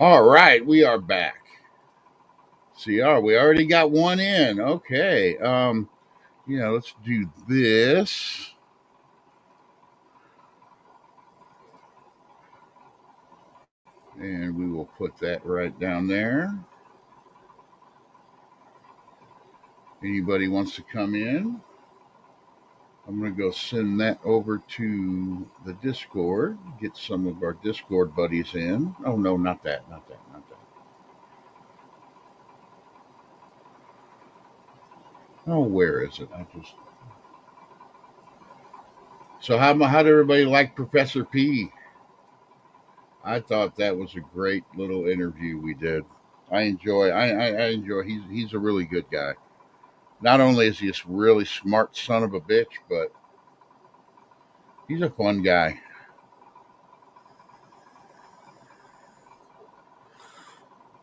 All right, we are back. CR, we already got one in. Okay. Let's do this. And we will put that right down there. Anybody wants to come in? I'm going to go send that over to the Discord, get some of our Discord buddies in. Oh, no, not that, not that, not that. Oh, where is it? So, how did everybody like Professor P? I thought that was a great little interview we did. I enjoy. He's a really good guy. Not only is he a really smart son of a bitch, but he's a fun guy.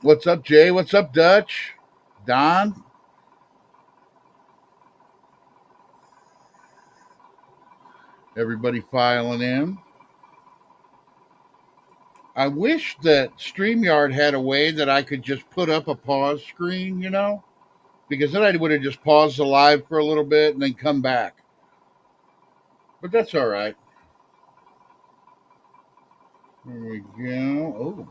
What's up, Jay? What's up, Dutch? Don? Everybody filing in. I wish that StreamYard had a way that I could just put up a pause screen, because then I would have just paused the live for a little bit and then come back. But that's all right. There we go. Oh.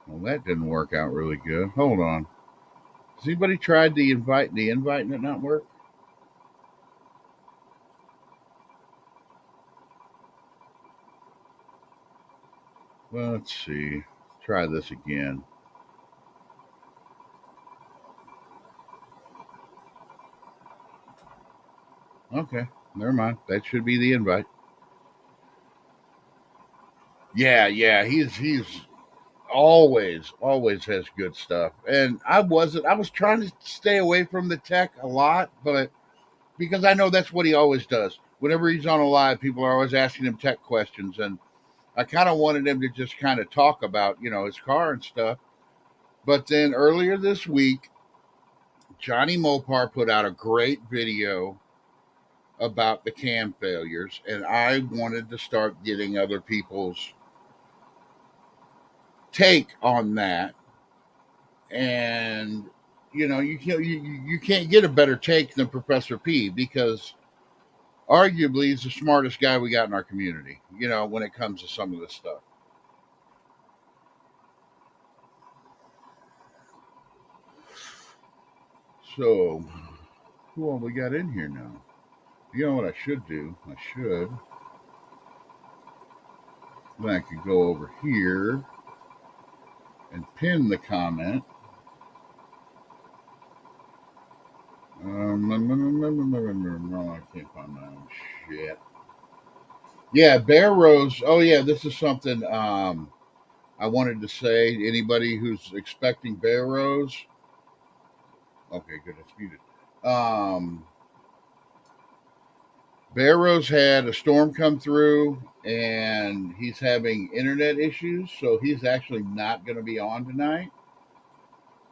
Well, that didn't work out really good. Hold on. Has anybody tried the invite and it not work? Well, let's see. Try this again. Okay, never mind. That should be the invite. Yeah. He's always has good stuff. And I was trying to stay away from the tech a lot, but because I know that's what he always does. Whenever he's on a live, people are always asking him tech questions, and I kind of wanted him to just kind of talk about his car and stuff. But then earlier this week, Johnny Mopar put out a great video about the cam failures, and I wanted to start getting other people's take on that. And you can't get a better take than Professor P, because arguably he's the smartest guy we got in our community. When it comes to some of this stuff. So, who all we got in here now? You know what I should do? I could go over here and pin the comment. No, I can't find my own shit. Yeah, Bear Rose. Oh yeah, this is something I wanted to say. Anybody who's expecting Bear Rose. Okay, good. It's muted. Um, Bear Rose had a storm come through, and he's having internet issues, so he's actually not going to be on tonight,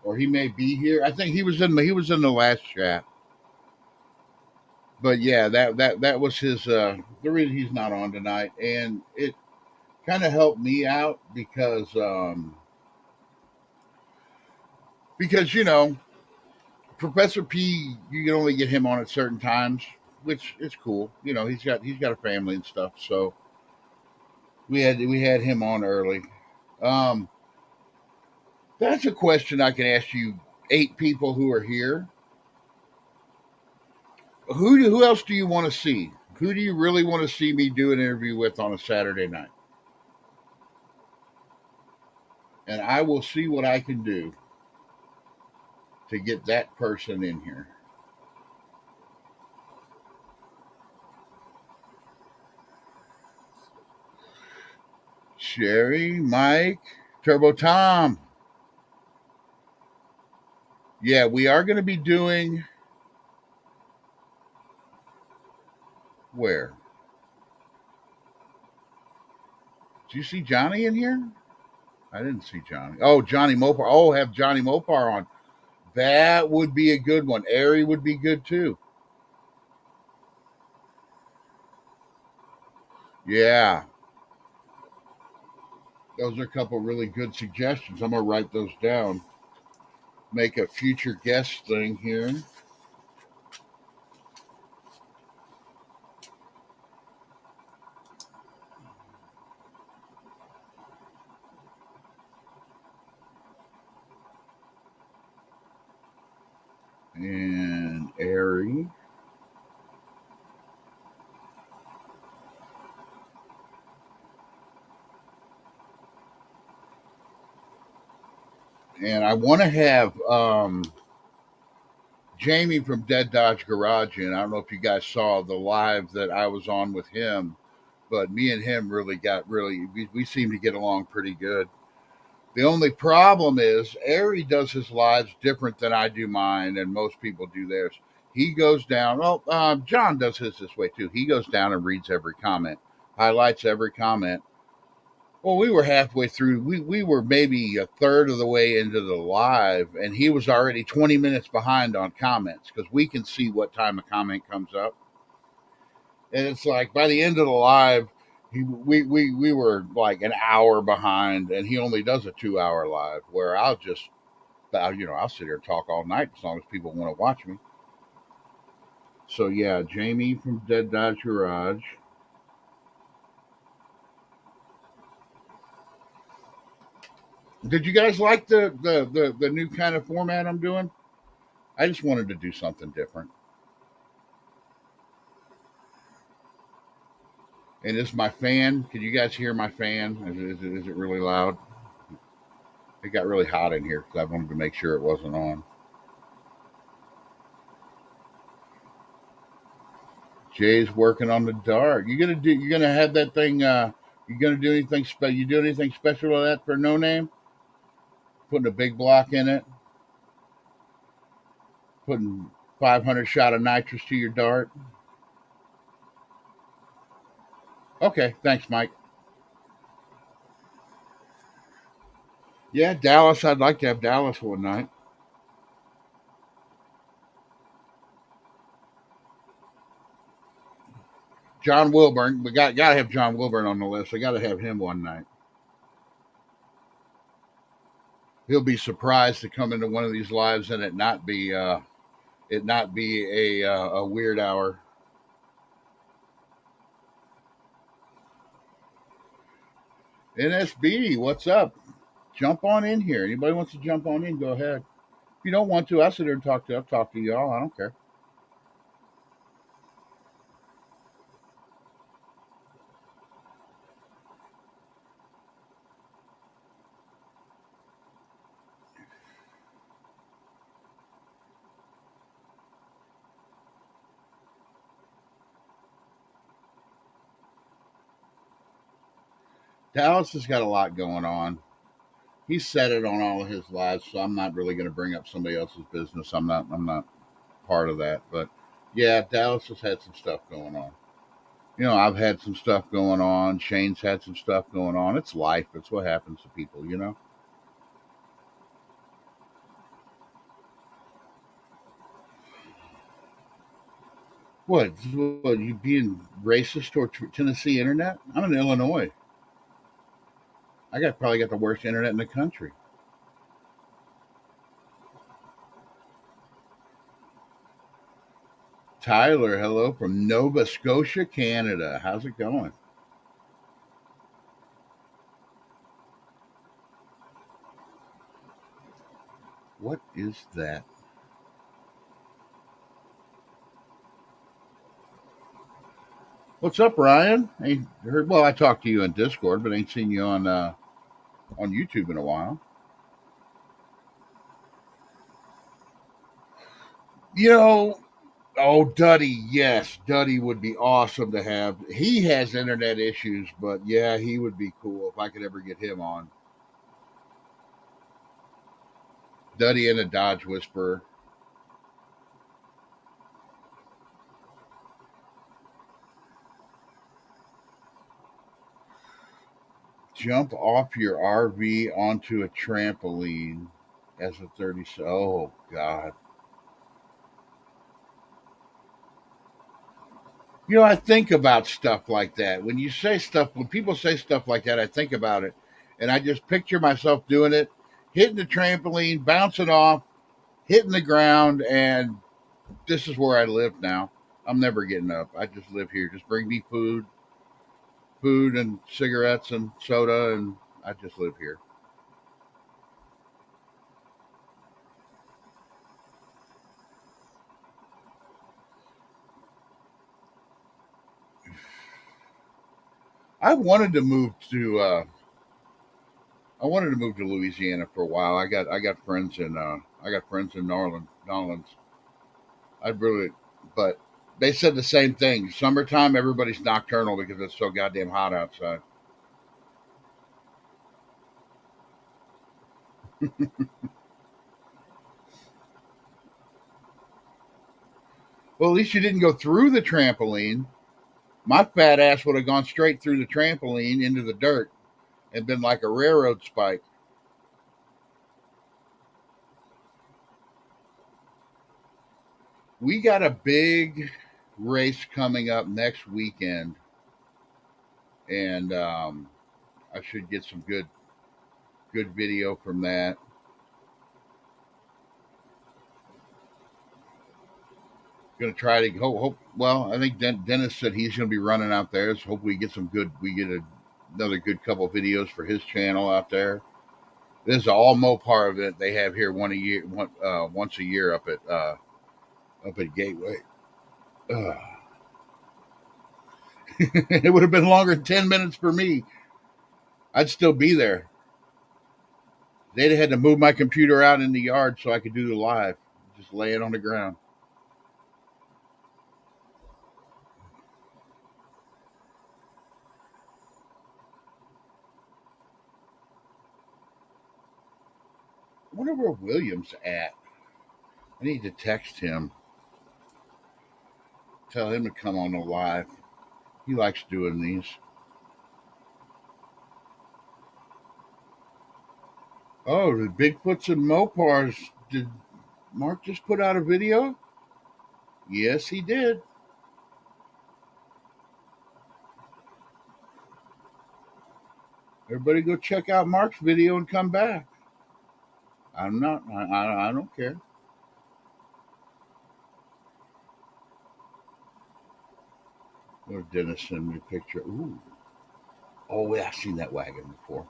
or he may be here. I think he was in the last chat. But yeah, that was his the reason he's not on tonight, and it kind of helped me out because Professor P, you can only get him on at certain times, which is cool. He's got a family and stuff, so we had him on early. Um, that's a question I can ask you. 8 people who are here. Who else do you want to see? Who do you really want to see me do an interview with on a Saturday night? And I will see what I can do to get that person in here. Sherry, Mike, Turbo Tom. Yeah, we are going to be doing. Where? Do you see Johnny in here? I didn't see Johnny. Oh, Johnny Mopar. Oh, have Johnny Mopar on. That would be a good one. Airy would be good too. Yeah, those are a couple really good suggestions. I'm gonna write those down. Make a future guest thing here. And Airy. And I want to have Jamie from Dead Dodge Garage in. I don't know if you guys saw the live that I was on with him, but me and him we seem to get along pretty good. The only problem is Ari does his lives different than I do mine, and most people do theirs. He goes down. Well, John does his this way too. He goes down and reads every comment, highlights every comment. Well, we were halfway through. We were maybe a third of the way into the live, and he was already 20 minutes behind on comments because we can see what time a comment comes up. And it's like by the end of the live, we were like an hour behind, and he only does a 2 hour live where I'll sit here and talk all night as long as people want to watch me. So yeah, Jamie from Dead Dodge Garage. Did you guys like the new kind of format I'm doing? I just wanted to do something different. And is my fan? Can you guys hear my fan? Is it really loud? It got really hot in here because I wanted to make sure it wasn't on. Jay's working on the dark. You gonna have that thing. You gonna do anything special? You do anything special with that for No Name? Putting a big block in it. Putting 500 shot of nitrous to your dart. Okay, thanks, Mike. Yeah, Dallas. I'd like to have Dallas one night. John Wilburn. We gotta have John Wilburn on the list. I gotta have him one night. He'll be surprised to come into one of these lives and it not be a weird hour. NSB, what's up? Jump on in here. Anybody wants to jump on in? Go ahead. If you don't want to, I'll sit here and I'll talk to y'all. I don't care. Dallas has got a lot going on. He's said it on all of his lives, so I'm not really going to bring up somebody else's business. I'm not part of that. But yeah, Dallas has had some stuff going on. I've had some stuff going on. Shane's had some stuff going on. It's life. It's what happens to people. What, you being racist toward Tennessee internet? I'm in Illinois. Probably got the worst internet in the country. Tyler, hello from Nova Scotia, Canada. How's it going? What is that? What's up, Ryan? Ain't heard. Well, I talked to you on Discord, but ain't seen you on YouTube in a while. You know, oh, Duddy, yes, Duddy would be awesome to have. He has internet issues, but yeah, he would be cool if I could ever get him on. Duddy and a Dodge Whisperer. Jump off your RV onto a trampoline as a 30. Oh, God. I think about stuff like that. When people say stuff like that, I think about it, and I just picture myself doing it, hitting the trampoline, bouncing off, hitting the ground, and this is where I live now. I'm never getting up. I just live here. Just bring me food and cigarettes and soda, and I just live here. I wanted to move to I wanted to move to Louisiana for a while. I got friends in Orleans. I really, but they said the same thing. Summertime, everybody's nocturnal because it's so goddamn hot outside. Well, at least you didn't go through the trampoline. My fat ass would have gone straight through the trampoline into the dirt and been like a railroad spike. We got a big race coming up next weekend, and I should get some good video from that. Going to try to hope. Well, I think Dennis said he's going to be running out there, so hope we get some good. We get another good couple videos for his channel out there. This is all Mopar event they have here once a year up at Gateway. It would have been longer than 10 minutes for me. I'd still be there. They'd have had to move my computer out in the yard so I could do the live, just lay it on the ground. I wonder where William's at. I need to text him, tell him to come on the live. He likes doing these. Oh, the Bigfoots and Mopars. Did Mark just put out a video? Yes, he did. Everybody go check out Mark's video and come back. I'm not, I don't care. Or Dennis send me a picture. Ooh. Oh, yeah, I've seen that wagon before.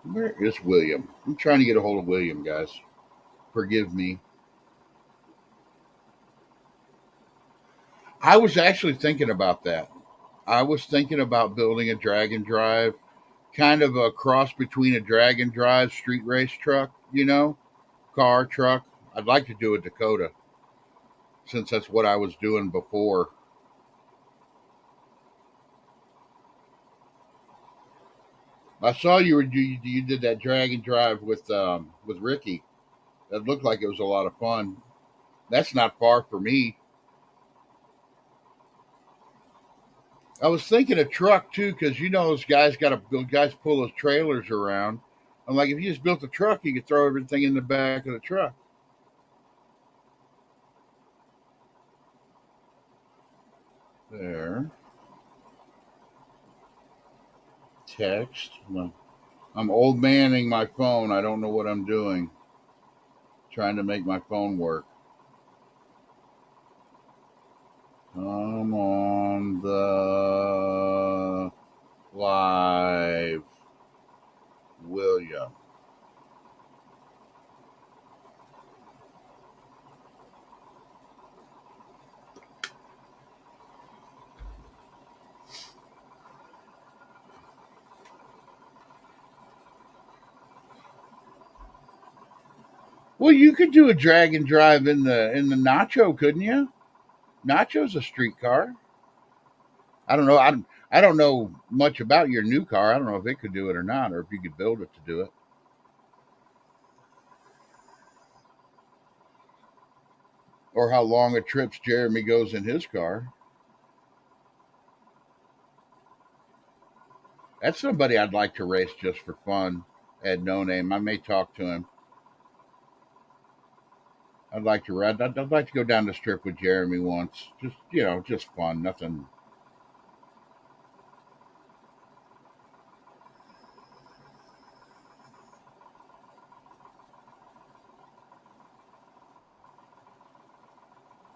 Where is William? I'm trying to get a hold of William, guys. Forgive me. I was actually thinking about that. I was thinking about building a drag and drive, kind of a cross between a drag and drive street race truck, car, truck. I'd like to do a Dakota since that's what I was doing before. I saw you did that drag and drive with Ricky. That looked like it was a lot of fun. That's not far for me. I was thinking a truck too, because those guys pull those trailers around. I'm like, if you just built a truck, you could throw everything in the back of the truck. There, text. I'm old manning my phone. I don't know what I'm doing. Trying to make my phone work. Come on the live, William. Well, you could do a drag and drive in the Nacho, couldn't you? Nacho's a street car. I don't know. I don't know much about your new car. I don't know if it could do it or not, or if you could build it to do it, or how long a trips Jeremy goes in his car. That's somebody I'd like to race just for fun. At No Name, I may talk to him. I'd like to ride. I'd like to go down the strip with Jeremy once. Just just fun. Nothing.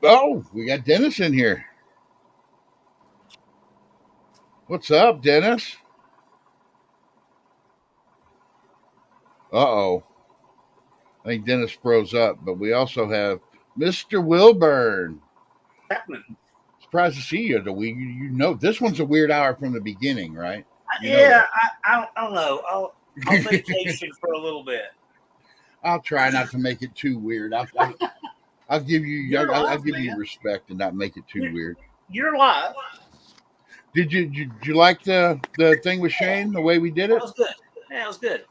Oh, we got Dennis in here. What's up, Dennis? Uh-oh. I think Dennis froze up, but we also have Mr. Wilburn. Happening. Surprised to see you. You know, this one's a weird hour from the beginning, right? I don't know. I'll vacation for a little bit. I'll try not to make it too weird. I'll give you I'll give you respect and not make it too weird. You're live. Did you like the thing with Shane, the way we did it? That was good. Yeah, it was good.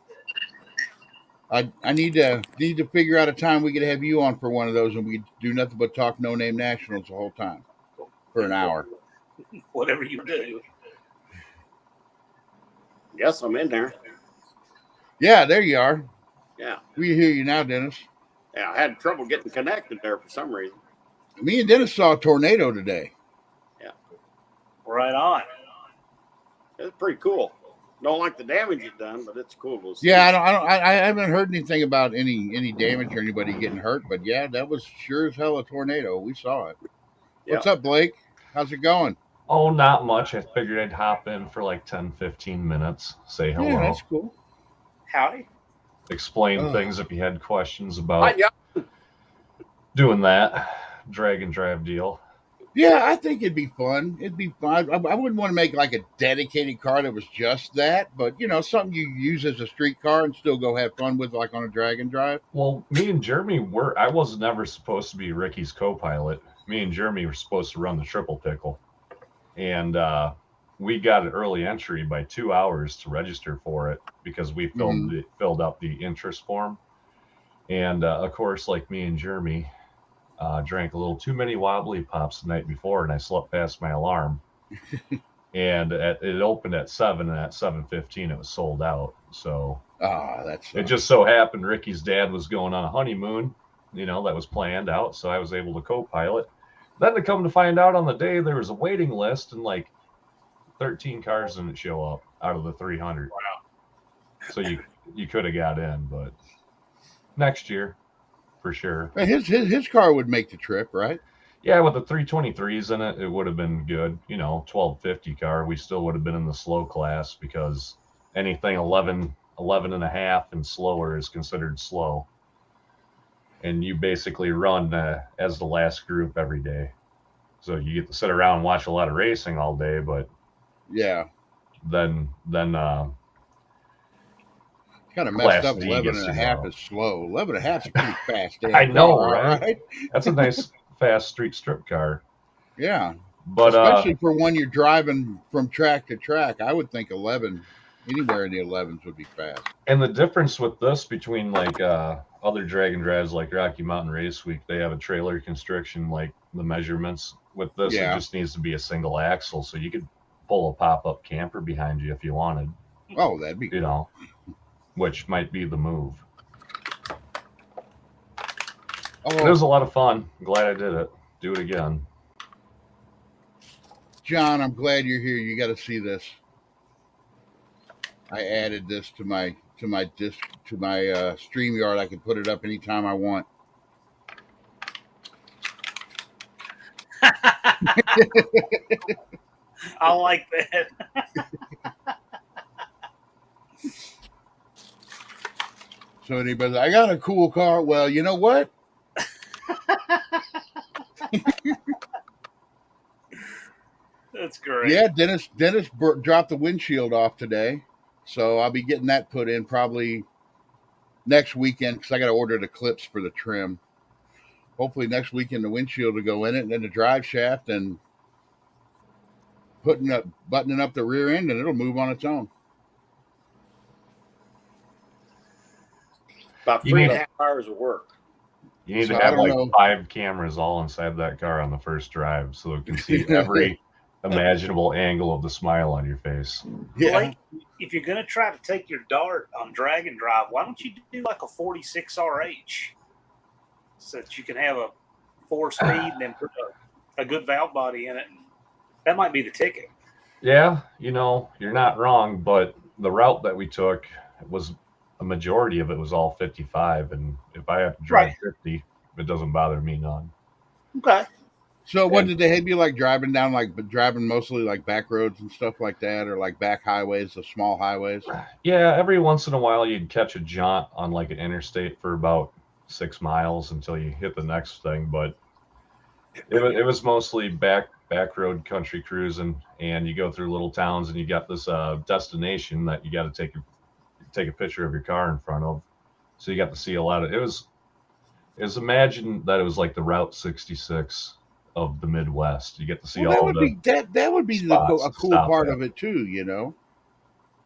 I need to figure out a time we could have you on for one of those, and we do nothing but talk No Name Nationals the whole time for an hour. Whatever you do. Yes, I'm in there. Yeah, there you are. Yeah. We hear you now, Dennis. Yeah, I had trouble getting connected there for some reason. Me and Dennis saw a tornado today. Yeah. Right on. It's pretty cool. Don't like the damage it done, but it's cool to see. Yeah, I haven't heard anything about any damage or anybody getting hurt, but yeah, that was sure as hell a tornado. We saw it. Yeah. What's up, Blake? How's it going? Oh, not much. I figured I'd hop in for like 10, 15 minutes, say hello. Yeah, that's cool. Howdy. Explain things if you had questions about doing that drag and drive deal. Yeah, I think it'd be fun. It'd be fun. I wouldn't want to make like a dedicated car that was just that, but something you use as a street car and still go have fun with, like on a drag and drive. Well, me and Jeremy I was never supposed to be Ricky's co-pilot. Me and Jeremy were supposed to run the triple pickle, and we got an early entry by 2 hours to register for it because we filled out the interest form, and of course, like me and Jeremy. Drank a little too many wobbly pops the night before, and I slept past my alarm. And it opened at 7, and at 7:15 it was sold out. So it just so happened Ricky's dad was going on a honeymoon, that was planned out. So I was able to co-pilot. Then to come to find out on the day there was a waiting list, and like 13 cars didn't show up out of the 300. Wow! So you could have got in, but next year. For sure. His car would make the trip, right? Yeah, with the 323s in it, it would have been good. 1250 car, we still would have been in the slow class because anything 11 and a half and slower is considered slow. And you basically run as the last group every day. So you get to sit around and watch a lot of racing all day, but yeah. Then kind of messed up. 11 and a half is slow. 11 and a half is pretty fast. I know, right? That's a nice, fast street strip car. Yeah. But especially for when you're driving from track to track, I would think 11, anywhere in the 11s would be fast. And the difference with this between like other drag and drives like Rocky Mountain Race Week, they have a trailer constriction, like the measurements. With this, It just needs to be a single axle, so you could pull a pop-up camper behind you if you wanted. Oh, that'd be cool. Which might be the move. It was a lot of fun. I'm glad I did it. Do it again. John, I'm glad you're here. You got to see this. I added this to my StreamYard. I can put it up anytime I want. I like that. So anybody's like, I got a cool car. Well, you know what? That's great. Yeah, Dennis dropped the windshield off today. So I'll be getting that put in probably next weekend because I got to order the clips for the trim. Hopefully next weekend the windshield will go in it, and then the drive shaft, and buttoning up the rear end, and it'll move on its own. About 3.5 hours of work. You need to have like 5 cameras all inside that car on the first drive so it can see every imaginable angle of the smile on your face. Yeah. Blake, if you're going to try to take your dart on drag and drive, why don't you do like a 46 RH? so that you can have a 4-speed and then put a good valve body in it. That might be the ticket. Yeah, you're not wrong, but the route that we took was a majority of it was all 55, and if I have to drive Right. 50, it doesn't bother me none. Okay. So what And- did they have you like driving down, like driving mostly like back roads and stuff like that, or like back highways, the small highways? Yeah, every once in a while you'd catch a jaunt on like an interstate for about 6 miles until you hit the next thing, but it was mostly back road country cruising, and you go through little towns and you got this destination that you got to take a picture of your car in front of, so you got to see a lot of it was imagine that it was like the Route 66 of the Midwest. You get to see Well, that all would the be that would be spots a to cool stop part at. of it too.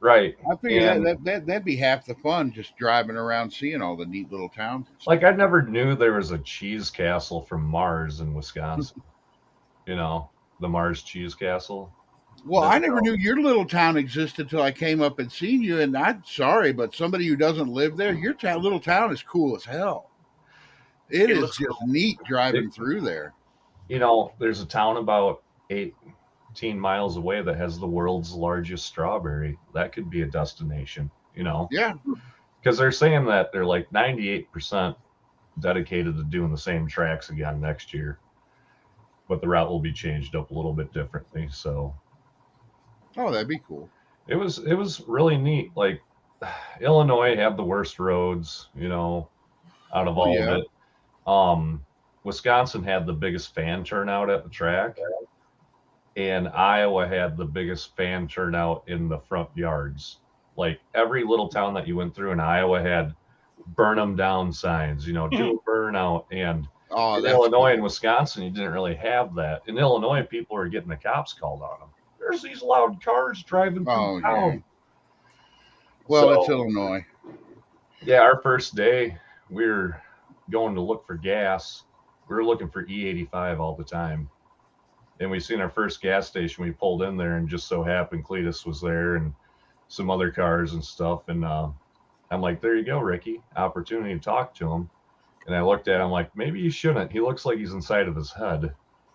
Right. I figure And that'd be half the fun, just driving around seeing all the neat little towns. and stuff. like I never knew there was a cheese castle from Mars in Wisconsin. The Mars Cheese Castle. Well, I Didn't never know. knew your little town existed till I came up and seen you. And I'm sorry, but somebody who doesn't live there, your little town is cool as hell. It It is looks just cool. neat driving It- through there. There's a town about 18 miles away that has the world's largest strawberry. That could be a destination, Yeah. because they're saying that they're like 98% dedicated to doing the same tracks again next year, but the route will be changed up a little bit differently. So Oh, that'd be cool. it was really neat. Like Illinois had the worst roads, out of Oh, all yeah. of it. Wisconsin had the biggest fan turnout at the track, and Iowa had the biggest fan turnout in the front yards. Like every little town that you went through in Iowa had burn them down signs, do a burnout. And Oh, in that's Illinois cool. and Wisconsin, you didn't really have that. In Illinois, people were getting the cops called on them. There's these loud cars driving through Oh, town. yeah. Well, it's So, Illinois. yeah, our first day, we were going to look for gas. We were looking for E85 all the time. And we seen our first gas station. We pulled in there, and just so happened Cletus was there and some other cars and stuff. And I'm like, there you go, Ricky. Opportunity to talk to him. And I looked at him like, maybe you shouldn't. He looks like he's inside of his head.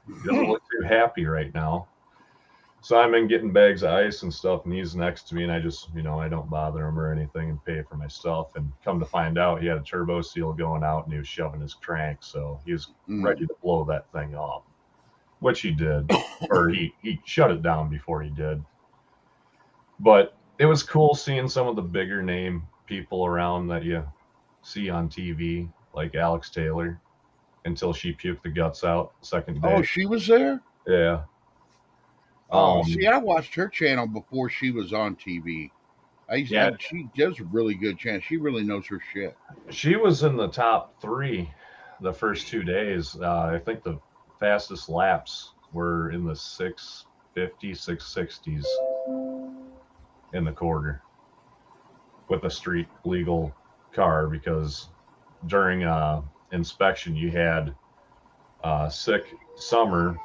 He doesn't look too happy right now. So I'm in getting bags of ice and stuff, and he's next to me, and I just, I don't bother him or anything and pay for my stuff. And come to find out, he had a turbo seal going out, and he was shoving his crank, so he was ready to blow that thing off, which he did, or he shut it down before he did. But it was cool seeing some of the bigger name people around that you see on TV, like Alex Taylor, until she puked the guts out second day. Oh, she was there? Yeah. Oh, see, I watched her channel before she was on TV. She does a really good channel. She really knows her shit. She was in the top 3 the first 2 days. I think the fastest laps were in the 650, 660s in the quarter with a street legal car, because during inspection you had Sick Summer,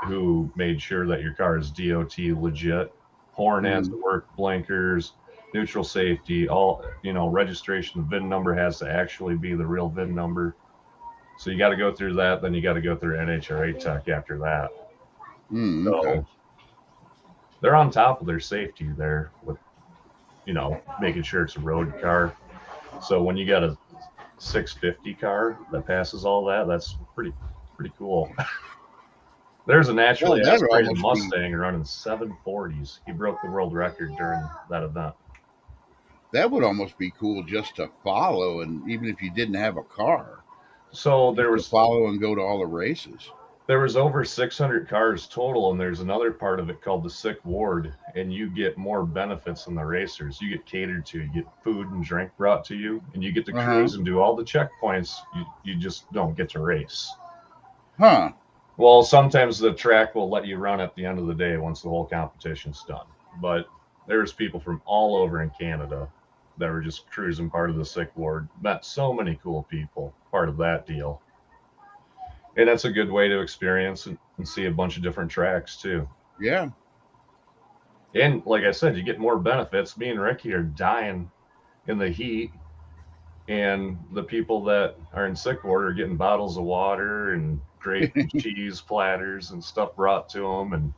who made sure that your car is DOT legit. Horn has to work, blinkers, neutral safety, all, registration. The VIN number has to actually be the real VIN number. So you got to go through that. Then you got to go through NHRA tech after that. Okay. So they're on top of their safety there with, making sure it's a road car. So when you got a 650 car that passes all that, that's pretty cool. There's a naturally Well, that'd aspirated almost be- Mustang running 740s. He broke the world record during that event. That would almost be cool just to follow, and even if you didn't have a car, So there to was follow and go to all the races. over 600 cars total, and there's another part of it called the Sick Ward, and you get more benefits than the racers. You get catered to, you get food and drink brought to you, and you get to cruise and do all the checkpoints. You just don't get to race. Huh. Well, sometimes the track will let you run at the end of the day once the whole competition's done. But there's people from all over in Canada that were just cruising part of the Sick Ward. Met so many cool people part of that deal. And that's a good way to experience and see a bunch of different tracks too. Yeah. And like I said, you get more benefits. Me and Ricky are dying in the heat. and the people that are in sick ward are getting bottles of water and great cheese platters and stuff brought to them. And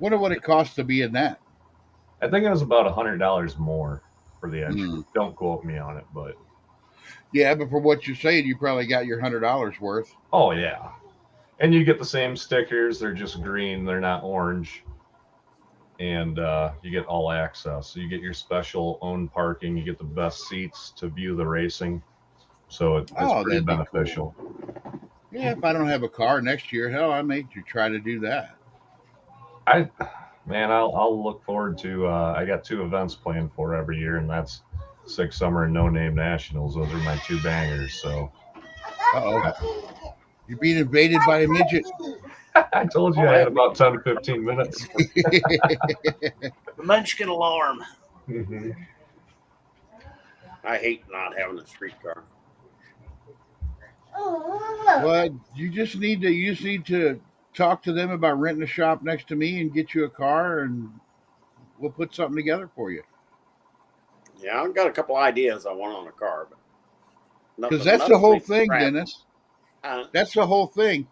Wonder what it costs to be in that. I think it was about $100 more for the entry. Mm. Don't quote me on it, but Yeah, but for what you're saying, you probably got your $100 worth. oh yeah. And you get the same stickers. They're just green. They're not orange. And you get all access. So you get your special owned parking. You get the best seats to view the racing. So it's Oh, pretty that'd be beneficial. Yeah, if I don't have a car next year, hell, I may try to do that. I'll look forward to. I got 2 events planned for every year, and that's Six Summer and No Name Nationals. Those are my 2 bangers. So Uh-oh. You're being invaded by a midget. I told you I had about 10 to 15 minutes. The Munchkin alarm. Mhm. I hate not having a streetcar. Well, you just need to talk to them about renting a shop next to me and get you a car, and we'll put something together for you. Yeah, I've got a couple ideas I want on a car, but Because that's the whole nothing thing, crap. Dennis. Uh, That's the whole thing.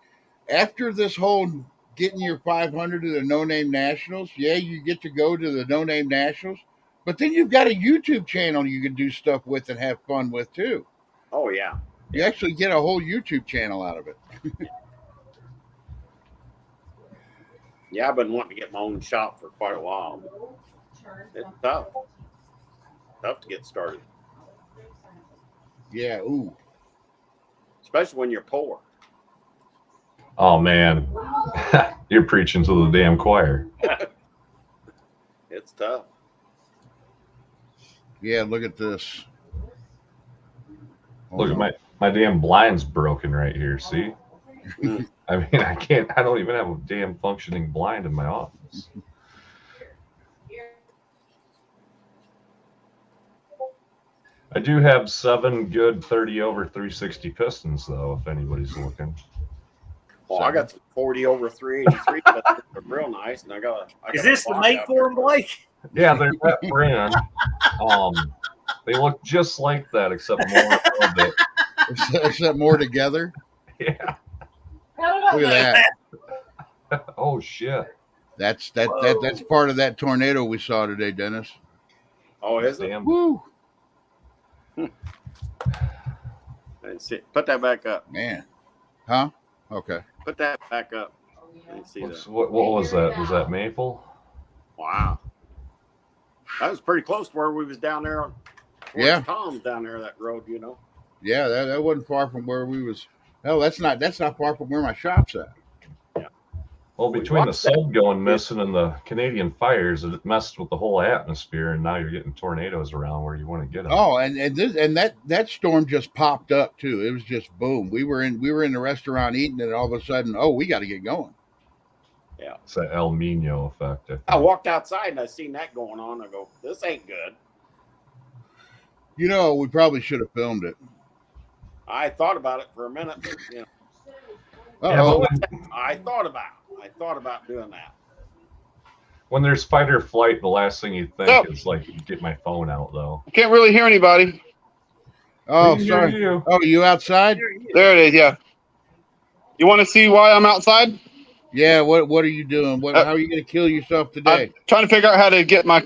After this whole getting your 500 to the No Name Nationals, yeah, you get to go to the No Name Nationals, but then you've got a YouTube channel you can do stuff with and have fun with too. oh yeah, You actually get a whole YouTube channel out of it. yeah. I've been wanting to get my own shop for quite a while. It's tough to get started, Yeah, ooh. especially when you're poor. Oh man, you're preaching to the damn choir. It's tough. Yeah, look at this. Look at my damn blind's broken right here. See? Mm. I mean, I don't even have a damn functioning blind in my office. I do have 7 good 30 over 360 pistons, though, if anybody's looking. Well, I got some 40 over 383 that are real nice, and I got. Is this the mate for him, Blake? Yeah, they're that brand. They look just like that, except more a little bit. Except more together. Yeah. Look at that. Oh shit. That's part of that tornado we saw today, Dennis. Oh, is it? Damn. Woo, Let's see. Put that back up. man. Huh? Okay. Put that back up. Let's see that. What was that? Was that maple? Wow, that was pretty close to where we was down there. Yeah. Tom's down there that road, you know. Yeah, that wasn't far from where we was. Hell, that's not far from where my shop's at. Well, between the sun going missing and the Canadian fires, it messed with the whole atmosphere, and now you're getting tornadoes around where you want to get them. Oh, and that storm just popped up too. It was just boom. We were in the restaurant eating, and all of a sudden, oh, we got to get going. Yeah. It's that El Nino effect. I think. I walked outside and I seen that going on. I go, this ain't good. You know, we probably should have filmed it. I thought about it for a minute, but, you know. Yeah, Oh, but I thought about doing that. when there's fight or flight, the last thing you think Oh. is like, get my phone out, though. I can't really hear anybody. oh, We can hear sorry. you. Oh, you outside? There it is. Yeah. You want to see why I'm outside? Yeah. What are you doing? How are you going to kill yourself today? I'm trying to figure out how to get my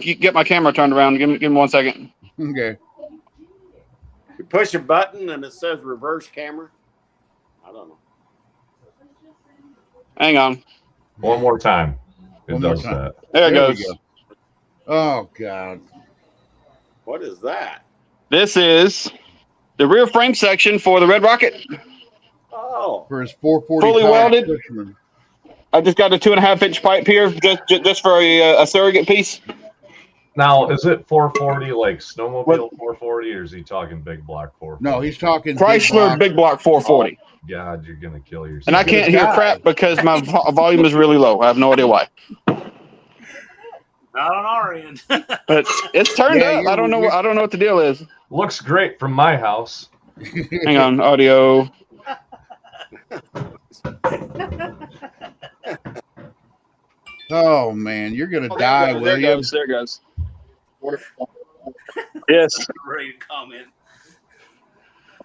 camera turned around. Give me 1 second. Okay. You push a button and it says reverse camera. I don't know. Hang on. One more time. It One more does time. that. There it There we goes. go. Oh God. What is that? This is the rear frame section for the Red Rocket. Oh, For his 440 Fully power welded. Cushman. I just got a 2.5-inch pipe here just for a surrogate piece. Now, is it 440 like snowmobile 440, or is he talking big block 440? No, he's talking Chrysler Big Block 440. God, you're gonna kill yourself. And I can't hear crap because my volume is really low. I have no idea why. Not on our end. But it's turned Yeah, up. I don't know what the deal is. Looks great from my house. Hang on, audio. Oh man, you're gonna Oh, die, there it will you? goes. There it goes. Yes. Ready to comment.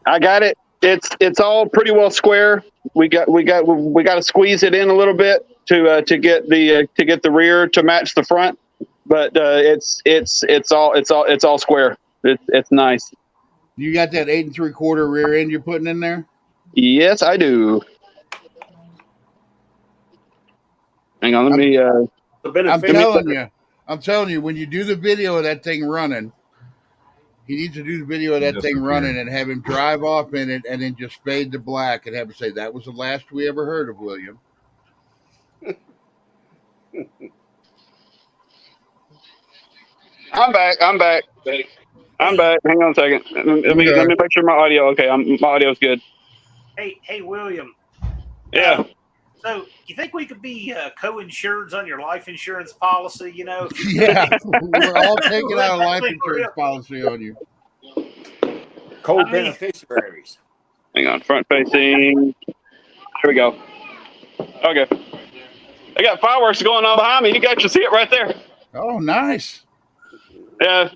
I got it. It's all pretty well square. We got to squeeze it in a little bit to get the rear to match the front, but it's all square. It's nice. You got that 8 3/4 rear end you're putting in there? Yes, I do. Hang on, let me. The benefit. I'm telling you, when you do the video of that thing running, he needs to do the video of that thing running and have him drive off in it and then just fade to black and have him say, that was the last we ever heard of William. I'm back. Hang on a second. Let me make sure my audio. Okay, my audio's good. Hey, William. Yeah. So you think we could be co-insureds on your life insurance policy? You know? Yeah, we're all taking out a life insurance policy on you. Co-beneficiaries. Hang on, front facing. Here we go. Okay. I got fireworks going on behind me. You guys can see it right there. Oh, nice. Yeah,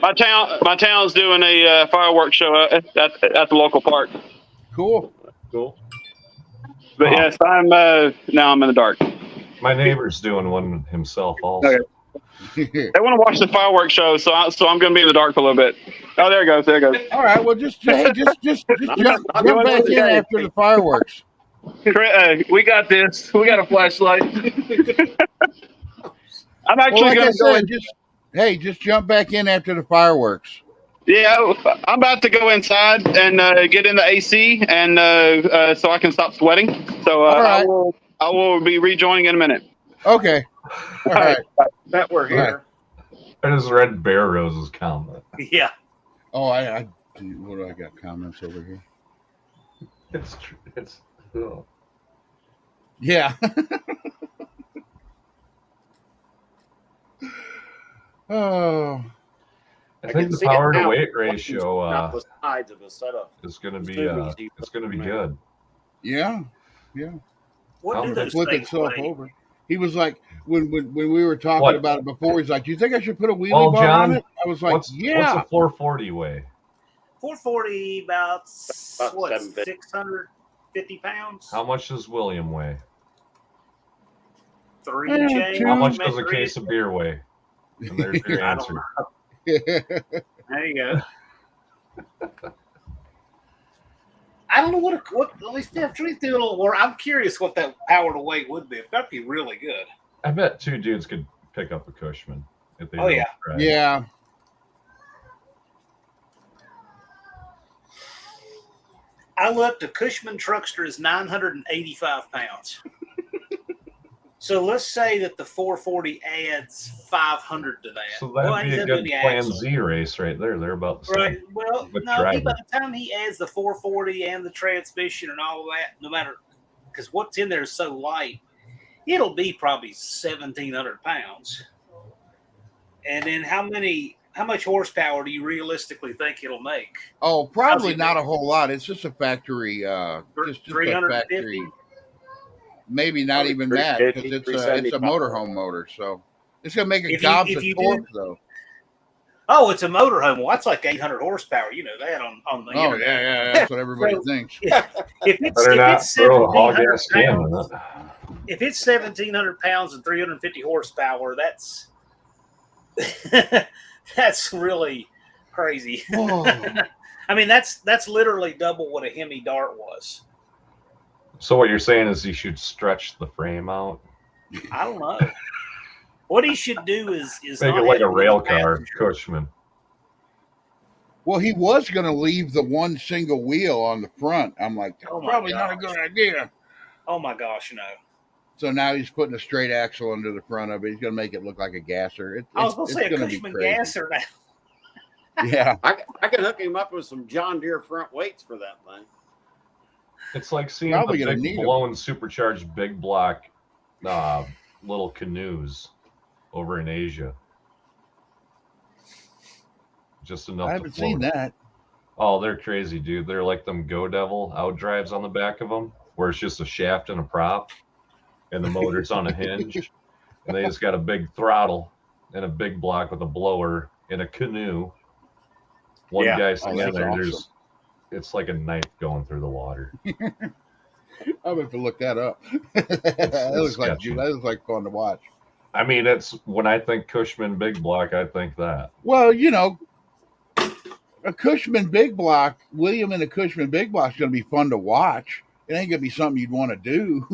my town's doing a fireworks show at the local park. Cool. But yes, I'm now I'm in the dark. My neighbor's doing one himself also. Okay. They want to watch the fireworks show, so I'm going to be in the dark for a little bit. Oh, there it goes. All right, well, just jump back in after the fireworks. We got this. We got a flashlight. I'm actually going to go in. Just jump back in after the fireworks. Yeah, I'm about to go inside and get in the AC, and so I can stop sweating. So right. I will be rejoining in a minute. Okay. All right. That we're here. I just read Bear Rose's comment. Yeah. Oh, I what do I got comments over here? It's true. It's oh. Yeah. Oh. I think the power to weight ratio the sides of the setup is going to be good. Yeah. What do those flip things itself weigh? over? He was like, when we were talking about it before, he's like, "Do you think I should put a wheelie bar on it?" I was like, what's a 440 weigh? 440 about what, 750. 650 pounds? How much does William weigh? 3 change. How much does a case of beer weigh? And there's your answer. There you go. I don't know what let me do a little more. I'm curious what that power to weight would be. That'd be really good. I bet 2 dudes could pick up a Cushman if they. Oh yeah. Right. Yeah. I looked. A Cushman Truckster is 985 pounds. So let's say that the 440 adds 500 to that. So that'd be a good Plan Z race right there. They're about the same. Right. Well, no, by the time he adds the 440 and the transmission and all that, no matter, because what's in there is so light, it'll be probably 1,700 pounds. And then how much horsepower do you realistically think it'll make? Oh, probably not a whole lot. It's just a factory. Just 350. Maybe not even that, because it's a motorhome motor, so it's gonna make a gobs of torque though. Oh, it's a motorhome. Well, that's like 800 horsepower. You know that on the internet. Yeah, that's what everybody thinks. If it's 1,700 pounds and 350 horsepower, that's that's really crazy. I mean, that's literally double what a Hemi Dart was. So what you're saying is he should stretch the frame out? I don't know. What he should do is make it like a rail car, Cushman. Well, he was going to leave the one single wheel on the front. I'm like, probably not a good idea. Oh my gosh, no. So now he's putting a straight axle under the front of it. He's going to make it look like a gasser. I was going to say a Cushman gasser now. Yeah. I can hook him up with some John Deere front weights for that thing. It's like seeing the big blown supercharged big block little canoes over in Asia. Just enough. I haven't seen that. Oh, they're crazy, dude. They're like them Go Devil outdrives on the back of them, where it's just a shaft and a prop, and the motor's on a hinge, and they just got a big throttle and a big block with a blower in a canoe. One guy standing there. Awesome. it's like a knife going through the water. I'll have to look that up. That looks like sketchy. that looks like fun to watch. I mean, it's when I think Cushman Big Block, I think that. Well, a Cushman Big Block, William and a Cushman Big Block is going to be fun to watch. It ain't going to be something you'd want to do.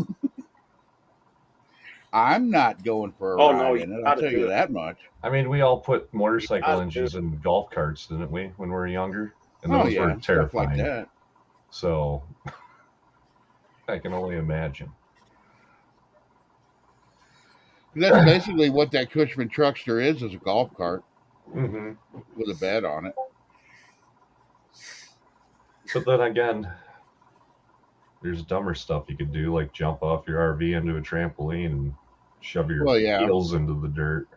I'm not going for a Oh, ride no, in you it. I'll gotta tell do you it. that much. I mean, we all put motorcycle gotta engines do in golf carts, didn't we, when we were younger? And Oh those yeah, were stuff terrifying. like that. So I can only imagine. That's basically what that Cushman Truckster is a golf cart Mm-hmm. with a bed on it. But then again, there's dumber stuff you could do, like jump off your RV into a trampoline and shove your Well, yeah. heels into the dirt.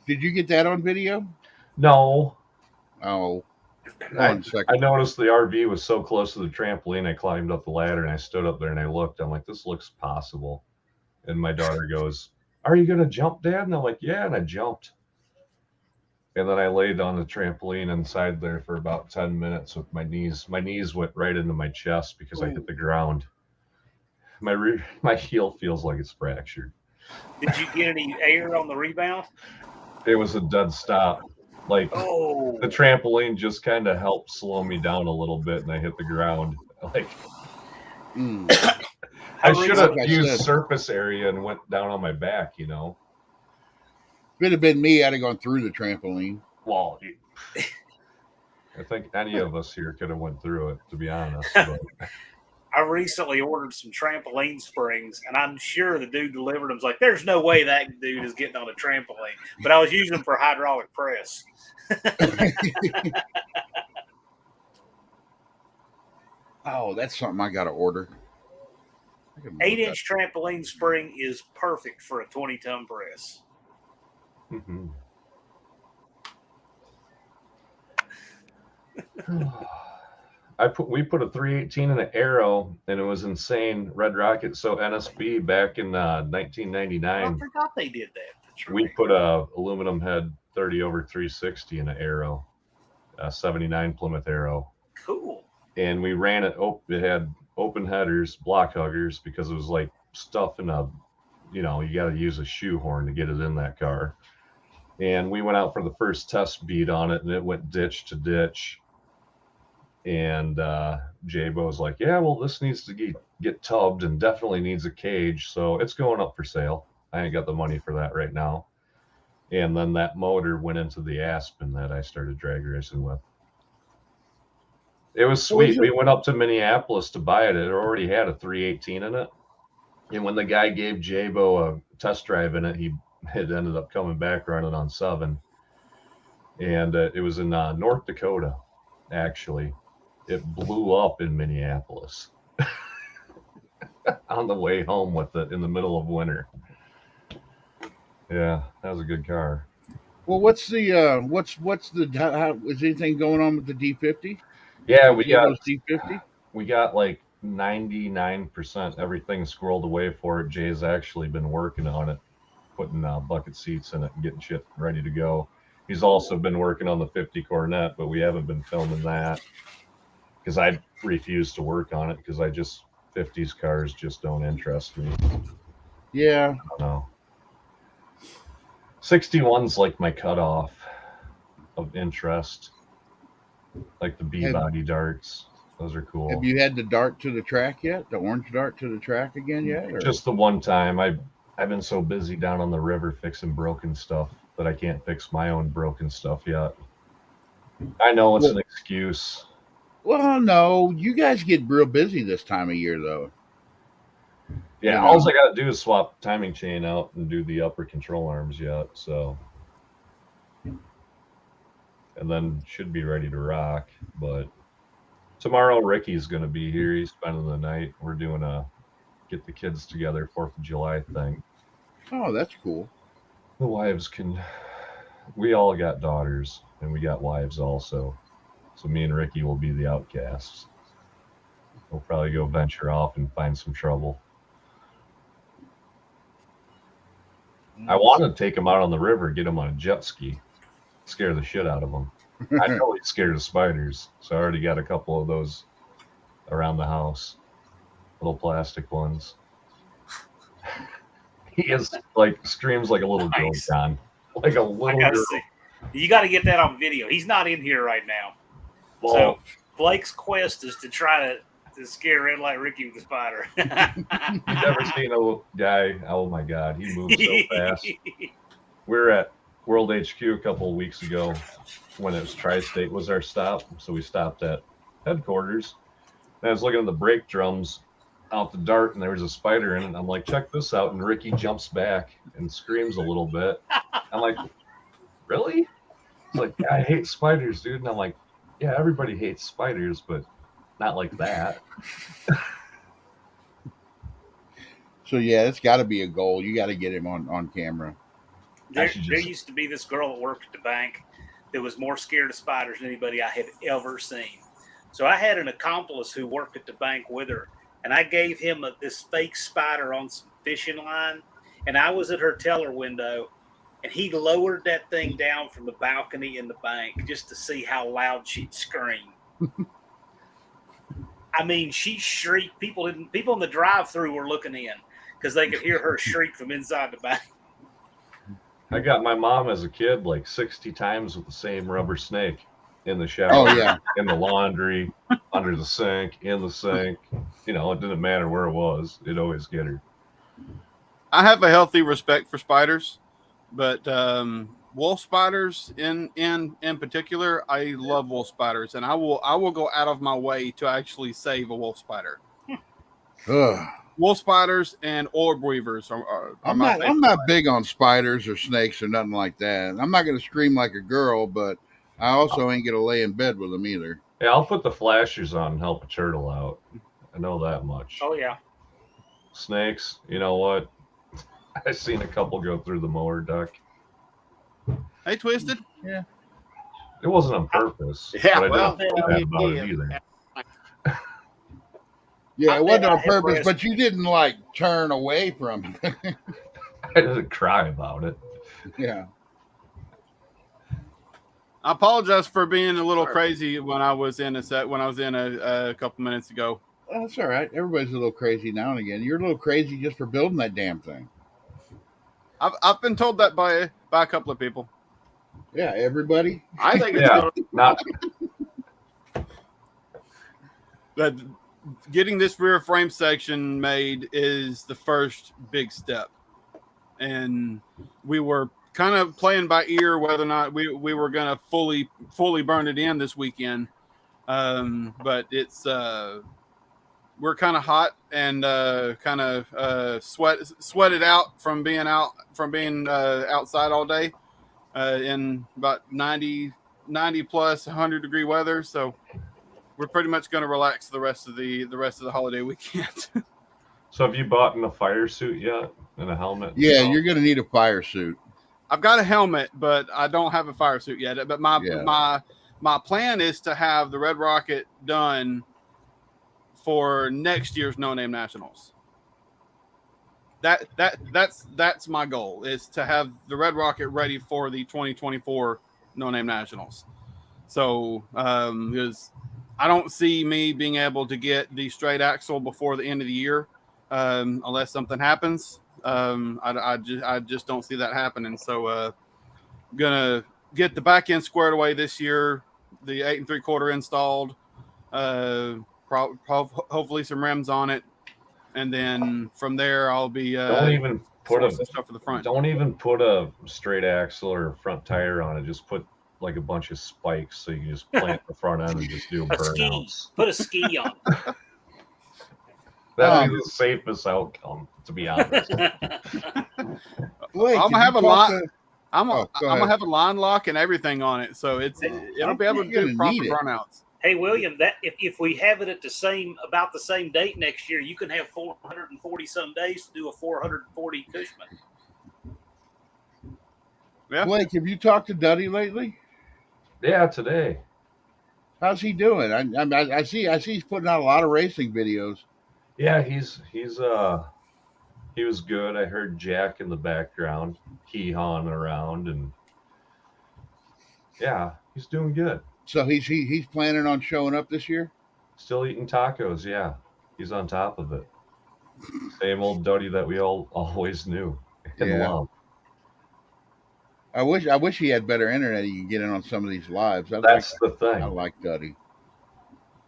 Did you get that on video? No, Oh, I, one second. I noticed the RV was so close to the trampoline. I climbed up the ladder and I stood up there and I looked. I'm like, this looks possible. And my daughter goes, "Are you gonna jump, Dad?" And I'm like, "Yeah," and I jumped. And then I laid on the trampoline inside there for about 10 minutes with my knees. My knees went right into my chest because I hit the ground. My heel feels like it's fractured. Did you get any air on the rebound? It was a dead stop. Like Oh, the trampoline just kind of helped slow me down a little bit, and I hit the ground. Like Mm. I How should have like I used said. surface area and went down on my back. If it had been me, I'd have gone through the trampoline. Well, I think any of us here could have went through it, to be honest. But I recently ordered some trampoline springs, and I'm sure the dude delivered them was like, "There's no way that dude is getting on a trampoline." But I was using them for hydraulic press. Oh, that's something I got to order. 8-inch trampoline spring is perfect for a 20-ton press. mhm. We put a 318 in an Arrow, and it was insane. Red Rocket. So NSB back in I 1999, forgot they did that. That's we right. put a aluminum head 30 over 360 in an Arrow, a 79 Plymouth Arrow, Cool. and we ran it. It had open headers, block huggers, because it was like stuff in a, you got to use a shoehorn to get it in that car. And we went out for the first test beat on it, and it went ditch to ditch. And J-Bo's like, "Yeah, well, this needs to get tubbed and definitely needs a cage, so it's going up for sale. I ain't got the money for that right now." And then that motor went into the Aspen that I started drag racing with. It was sweet. We went up to Minneapolis to buy it. It already had a 318 in it. And when the guy gave J-Bo a test drive in it, it ended up coming back running on 7. And it was in North Dakota, actually. It blew up in Minneapolis on the way home with it in the middle of winter. Yeah, that was a good car. Well, what's the is anything going on with the D50? Yeah, we got D50. We got like 99% everything squirreled away for it. Jay's actually been working on it, putting bucket seats in it and getting shit ready to go. He's also been working on the 50 Cornet, but we haven't been filming that because I refuse to work on it because 50s cars just don't interest me. Yeah. I don't know. 61's like my cutoff of interest, like the B-body darts. Those are cool. Have you had the dart to the track yet? The orange dart to the track again yet? Or? Just the one time. I've been so busy down on the river fixing broken stuff that I can't fix my own broken stuff yet. I know it's an excuse. Well, no, you guys get real busy this time of year, though. Yeah, all I got to do is swap timing chain out and do the upper control arms yet. So, and then should be ready to rock. But tomorrow, Ricky's going to be here. He's spending the night. We're doing a get the kids together 4th of July thing. Oh, that's cool. The wives we all got daughters and we got wives also. So me and Ricky will be the outcasts. We'll probably go venture off and find some trouble. I want to take them out on the river, get them on a jet ski, scare the shit out of them. I know he's scared of spiders, so I already got a couple of those around the house, little plastic ones. He is like screams like a little girl, Nice. John, like a I little gotta girl. see. You got to get that on video. He's not in here right now. Well, So Blake's quest is to try to scare Red Light Ricky with the spider. you've never seen a guy. Oh my God, he moves so fast. We were at World HQ a couple of weeks ago when it was Tri-State was our stop, so we stopped at headquarters. And I was looking at the brake drums out the dart, and there was a spider in it. I'm like, check this out, and Ricky jumps back and screams a little bit. I'm like, really? He's like, yeah, I hate spiders, dude. And I'm like, yeah, everybody hates spiders, but not like that. So yeah, it's got to be a goal. You got to get him on camera. There should just- used to be this girl that worked at the bank that was more scared of spiders than anybody I had ever seen. So I had an accomplice who worked at the bank with her, and I gave him this fake spider on some fishing line, and I was at her teller window, and he lowered that thing down from the balcony in the bank just to see how loud she'd scream. I mean, she shrieked. People in the drive-through were looking in because they could hear her shriek from inside the bank. I got my mom as a kid like 60 times with the same rubber snake in the shower, Oh yeah, in the laundry, under the sink, in the sink. You know, it didn't matter where it was. It'd always get her. I have a healthy respect for spiders, but wolf spiders in particular, I love wolf spiders, and I will go out of my way to actually save a wolf spider. Ugh. Wolf spiders and orb weavers are I'm my not. favorite. I'm not big on spiders or snakes or nothing like that. I'm not going to scream like a girl, but I also ain't going to lay in bed with them either. Yeah, I'll put the flashers on and help a turtle out. I know that much. Oh yeah. Snakes, you know what? I've seen a couple go through the mower duck. Hey, Twisted. It wasn't on purpose. Yeah, but I well, didn't feel bad about it either. Yeah, I it wasn't bet on I had purpose, breast- but you didn't like turn away from it. I didn't cry about it. Yeah. I apologize for being a little Sorry. crazy when I was in a couple minutes ago. Well, that's all right. Everybody's a little crazy now and again. You're a little crazy just for building that damn thing. I've been told that by a couple of people. Yeah, everybody. I think it's Yeah, gonna, not That getting this rear frame section made is the first big step, and we were kind of playing by ear whether or not we were going to fully burn it in this weekend. But it's we're kind of hot and kind of sweated out from being outside all day in about 90 plus 100-degree weather. So we're pretty much going to relax the rest of the holiday weekend. So have you bought in a fire suit yet and a helmet? Yeah, No. you're going to need a fire suit. I've got a helmet, but I don't have a fire suit yet. But my plan is to have the Red Rocket done for next year's No Name Nationals. That's my goal, is to have the Red Rocket ready for the 2024 No Name Nationals. So because I don't see me being able to get the straight axle before the end of the year, unless something happens. I just don't see that happening. So gonna get the back end squared away this year, the 8 3/4 installed, hopefully some rims on it, and then from there I'll be Don't even put sourcing stuff for the front. Don't even put a straight axle or a front tire on it. Just put like a bunch of spikes so you can just plant the front end and just do A ski. burnouts. Put a ski on. That'd be the safest outcome, to be honest. Blake, I'm gonna if have you a talk lot. to- I'm Oh, go gonna ahead. have a line lock and everything on it, so it'll be able to You're do gonna proper need it. burnouts. Hey William, that if we have it at about the same date next year, you can have 440 some days to do a 440 Cushman. Yeah. Blake, have you talked to Duddy lately? Yeah, today. How's he doing? I see he's putting out a lot of racing videos. Yeah, he was good. I heard Jack in the background hee-hawing around, and Yeah, he's doing good. So he's planning on showing up this year. Still eating tacos. Yeah, he's on top of it. Same old Duddy that we all always knew and Yeah. loved. I wish he had better internet. He could get in on some of these lives. That's the thing. I like Duddy.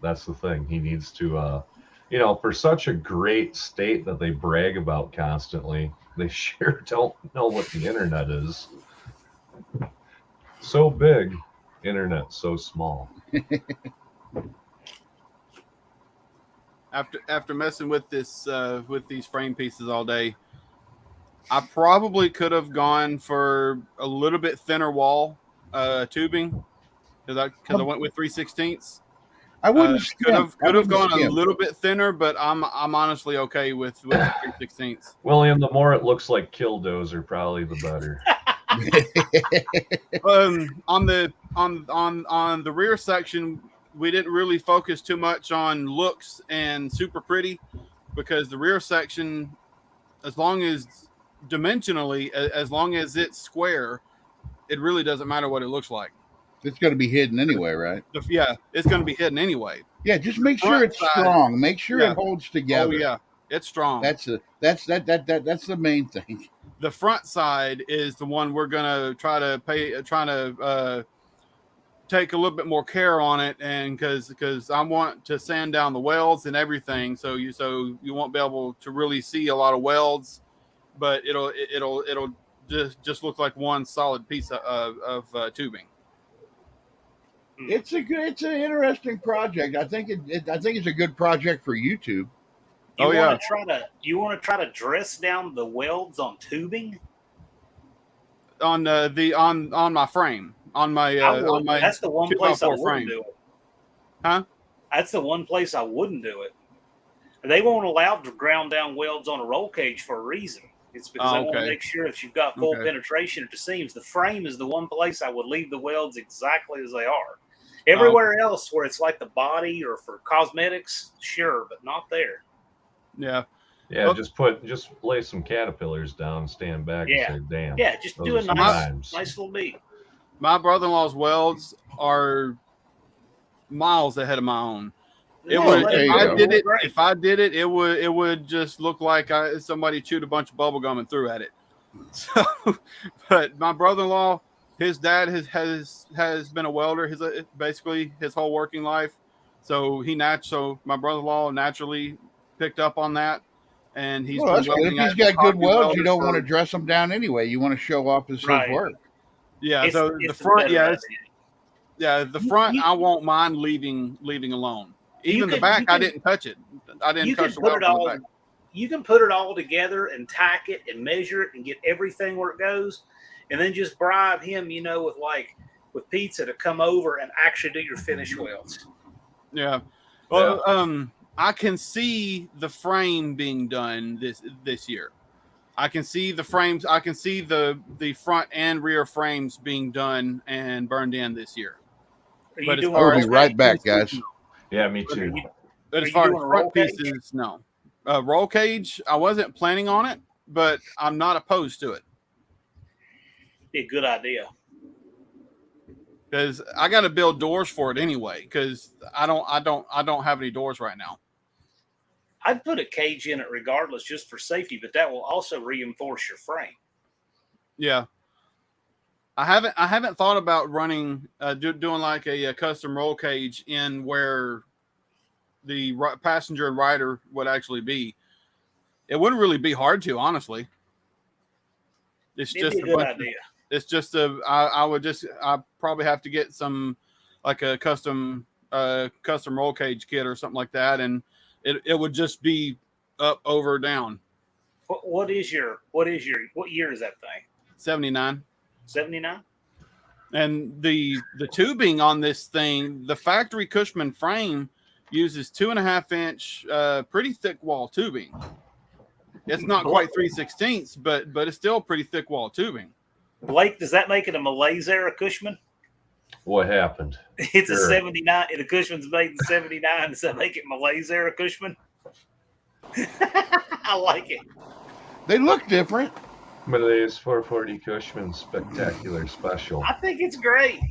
That's the thing. He needs to, for such a great state that they brag about constantly, they sure don't know what the internet is. So big, internet so small. After messing with this with these frame pieces all day, I probably could have gone for a little bit thinner wall tubing because I went with 3/16. I wouldn't Could have gone a skimp. little bit thinner, but I'm honestly okay with 3/16. William, the more it looks like Killdozer, probably the better. On the rear section, we didn't really focus too much on looks and super pretty, because the rear section, as long as dimensionally, as long as it's square, it really doesn't matter what it looks like. It's going to be hidden anyway, right? Yeah, it's going to be hidden anyway. Yeah, just make sure Front it's side, strong. Make sure yeah. it holds together. Oh yeah, it's strong. That's the main thing. The front side is the one we're gonna try to take a little bit more care on it, and because I want to sand down the welds and everything, so you won't be able to really see a lot of welds, but it'll just look like one solid piece of tubing. It's an interesting project. I think it's a good project for YouTube. Oh, yeah. You want to try to dress down the welds on tubing? On my frame, on my that's the one place I 2x4 wouldn't frame. do it. Huh? That's the one place I wouldn't do it. They won't allow to ground down welds on a roll cage for a reason. It's because they want to make sure that you've got full penetration at the seams. The frame is the one place I would leave the welds exactly as they are. Everywhere else where it's like the body or for cosmetics, sure, but not there. Yeah. Yeah, just lay some caterpillars down, stand back, and say, "Damn." Yeah, just do a nice little beat. My brother-in-law's welds are miles ahead of my own. If I did it, it would just look like somebody chewed a bunch of bubble gum and threw at it. So, but my brother-in-law, his dad has been a welder basically his whole working life. So my brother-in-law naturally picked up on that, and he's that's good. If he's got good welds, you don't want to dress them down anyway. You want to show off his work. Yeah. So the front, the front, I won't mind leaving alone. Even the back, I didn't touch it. I didn't touch the weld on the back. You can put it all together and tack it and measure it and get everything where it goes, and then just bribe him, with pizza to come over and actually do your finish welds. Yeah. Well, I can see the frame being done this year. I can see the frames. I can see the front and rear frames being done and burned in this year. But I'll be right back, guys. Yeah, me too. But as far as front pieces, no. Roll cage, I wasn't planning on it, but I'm not opposed to it. Be a good idea. Because I got to build doors for it anyway. Because I don't have any doors right now. I'd put a cage in it regardless, just for safety, but that will also reinforce your frame. Yeah. I haven't thought about running doing like a custom roll cage in where the passenger and rider would actually be. It wouldn't really be hard to, honestly. It's just a good idea. It's just I probably have to get some like a custom roll cage kit or something like that, and it would just be up, over, down. What year is that thing? 79. 79. And the tubing on this thing, the factory Cushman frame uses 2.5 inch, pretty thick wall tubing. It's not quite 3/16, but it's still pretty thick wall tubing. Blake, does that make it a Malaise era Cushman? What happened? It's a 79. The Cushman's made in 79. Does that make it Malaise era Cushman? I like it. They look different. Malaise 440 Cushman Spectacular Special. I think it's great.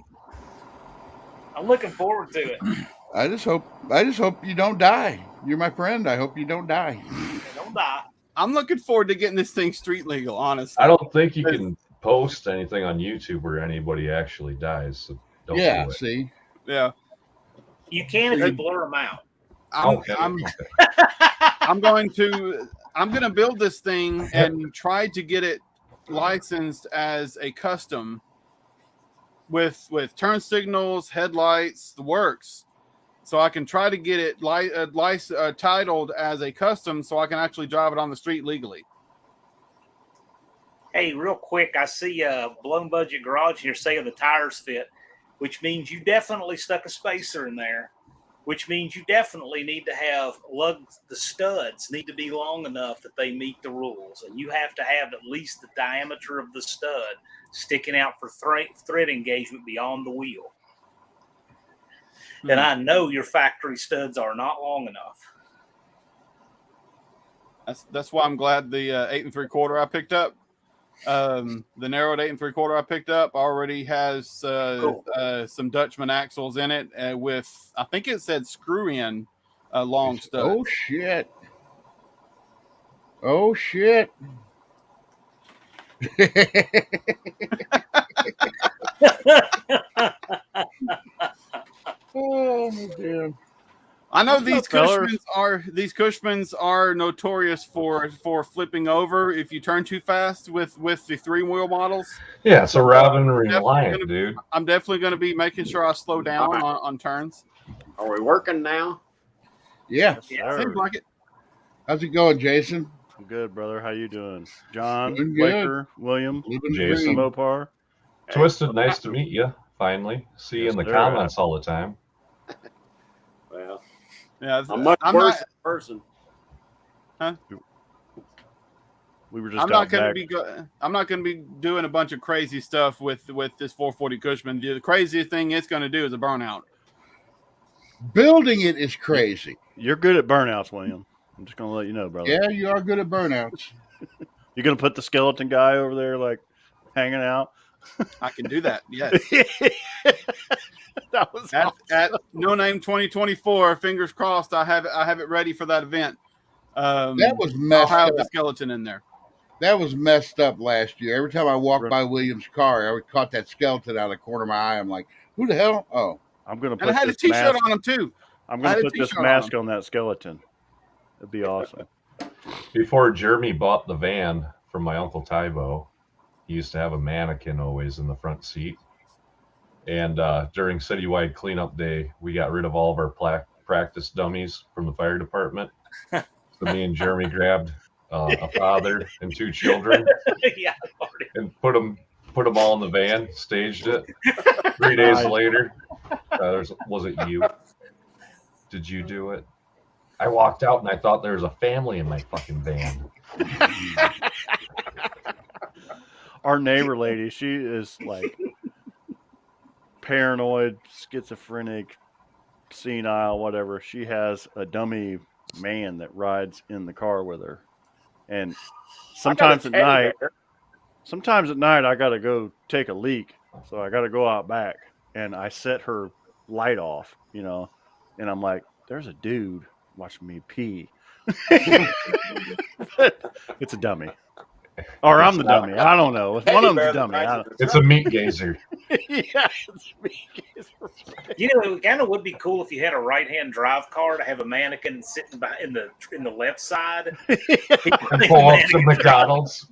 I'm looking forward to it. I just hope you don't die. You're my friend. I hope you don't die. Don't die. I'm looking forward to getting this thing street legal. Honestly, I don't think you can post anything on YouTube where anybody actually dies. So don't Yeah, do it. see. Yeah, You can if you blur them out. Okay. I'm going to build this thing and try to get it licensed as a custom with turn signals, headlights, the works. So I can try to get it titled as a custom so I can actually drive it on the street legally. Hey, real quick, I see a Blown Budget Garage here saying the tires fit, which means you definitely stuck a spacer in there, which means you definitely need to have the studs need to be long enough that they meet the rules. And you have to have at least the diameter of the stud sticking out for thread engagement beyond the wheel. And I know your factory studs are not long enough. That's why I'm glad the 8 3/4 I picked up, the narrowed 8 3/4 I picked up already has some Dutchman axles in it with, I think it said screw in long studs. Oh shit. Oh dear. I know these Cushmans are notorious for flipping over if you turn too fast with the 3-wheel models. Yeah, it's a Robin Reliant, dude. I'm definitely going to be making sure I slow down on turns. Are we working now? Yeah. Yeah. Seems like it. How's it going, Jason? I'm good, brother. How you doing? John, Doing good. Waker, William, Living Jason. dream. Mopar. Twisted, nice to meet you. Finally, see you in the sir. comments all the time. Well, Yeah, I'm much worse in person. We were just I'm not out going back. to be I'm not going to be doing a bunch of crazy stuff with this 440 Cushman. The craziest thing it's going to do is a burnout. Building it is crazy. You're good at burnouts, William. I'm just going to let you know, brother. Yeah, you are good at burnouts. You're going to put the skeleton guy over there, like, hanging out? I can do that. Yes. That was At No Name 2024, fingers crossed. I have it ready for that event. That was I'll messed have up. the skeleton in there. That was messed up last year. Every time I walked by William's car, I caught that skeleton out of the corner of my eye. I'm like, who the hell? Oh. I'm going to And I put had a this T-shirt mask. on him too. I'm I going had to a put this T-shirt mask on that skeleton. It'd be awesome. Before Jeremy bought the van from my Uncle Tybo, he used to have a mannequin always in the front seat. And during citywide cleanup day, we got rid of all of our practice dummies from the fire department. So me and Jeremy grabbed a father and 2 children Yeah, and put them all in the van, staged it. 3 days later, was it you? Did you do it? I walked out and I thought there was a family in my fucking van. Our neighbor lady, she is like paranoid, schizophrenic, senile, whatever. She has a dummy man that rides in the car with her. And sometimes at night, I got to go take a leak. So I got to go out back and I set her light off, you know, and I'm like, there's a dude watching me pee. It's a dummy. Or I'm the dummy. I don't know. One of them's a dummy. It's a meat gazer. Yeah, it's me. You know, it kind of would be cool if you had a right-hand drive car to have a mannequin sitting in the left side. Pull up to McDonald's.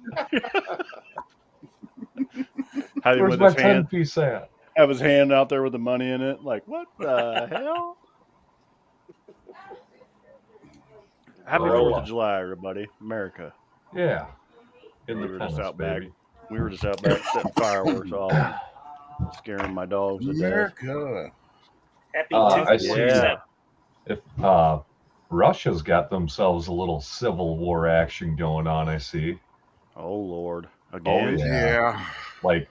How Where's with my his hand, 10-piece at? have his hand out there with the money in it. Like, what the hell? Happy Rolla. 4th of July, everybody. America. Yeah. We were just Independence, out back. baby. We were just out back setting fireworks off, scaring my dogs to death. America. Happy I 247. If Russia's got themselves a little civil war action going on, I see. Oh, Lord. Again? Oh, Yeah. Like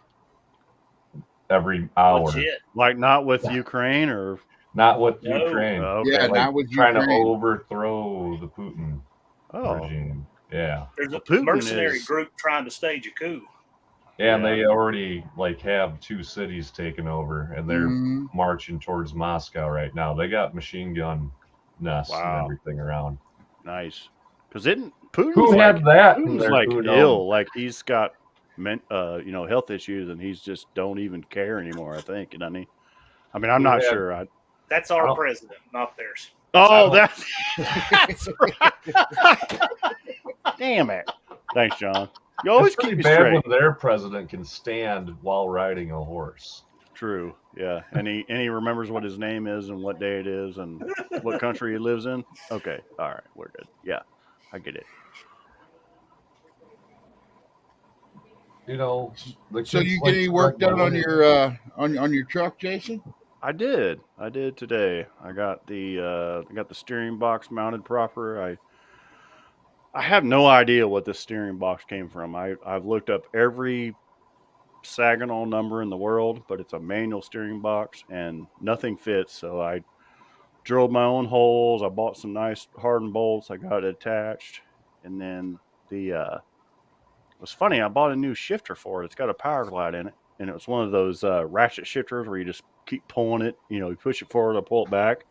every hour. Legit. Like not with Ukraine or? Not with No. Ukraine. Okay. Yeah, Like not with trying Ukraine. to overthrow the Putin Oh, regime. Yeah. There's a Putin mercenary is- group trying to stage a coup. And Yeah. they already like have 2 cities taken over, and they're Mhm. marching towards Moscow right now. They got machine gun nests and Wow. everything around. Nice. Because Putin's Who like had that in Putin's their like food ill, like he's got health issues, and he's just don't even care anymore. I think, doesn't he? I mean, I'm Who not had- sure. That's I our don't- president, not theirs. Oh, don't- that's right. Damn it! Thanks, John. You always It's pretty keep me bad straight. when their president can stand while riding a horse. True. Yeah, and he remembers what his name is and what day it is and what country he lives in. Okay, all right, we're good. Yeah, I get it. You know, So you get any work done on your on your truck, Jason? I did today. I got the steering box mounted proper. I have no idea what this steering box came from. I've looked up every Saginaw number in the world, but it's a manual steering box and nothing fits. So I drilled my own holes. I bought some nice hardened bolts. I got it attached, and then it was funny. I bought a new shifter for it. It's got a power glide in it, and it was one of those ratchet shifters where you just keep pulling it. You push it forward or pull it back.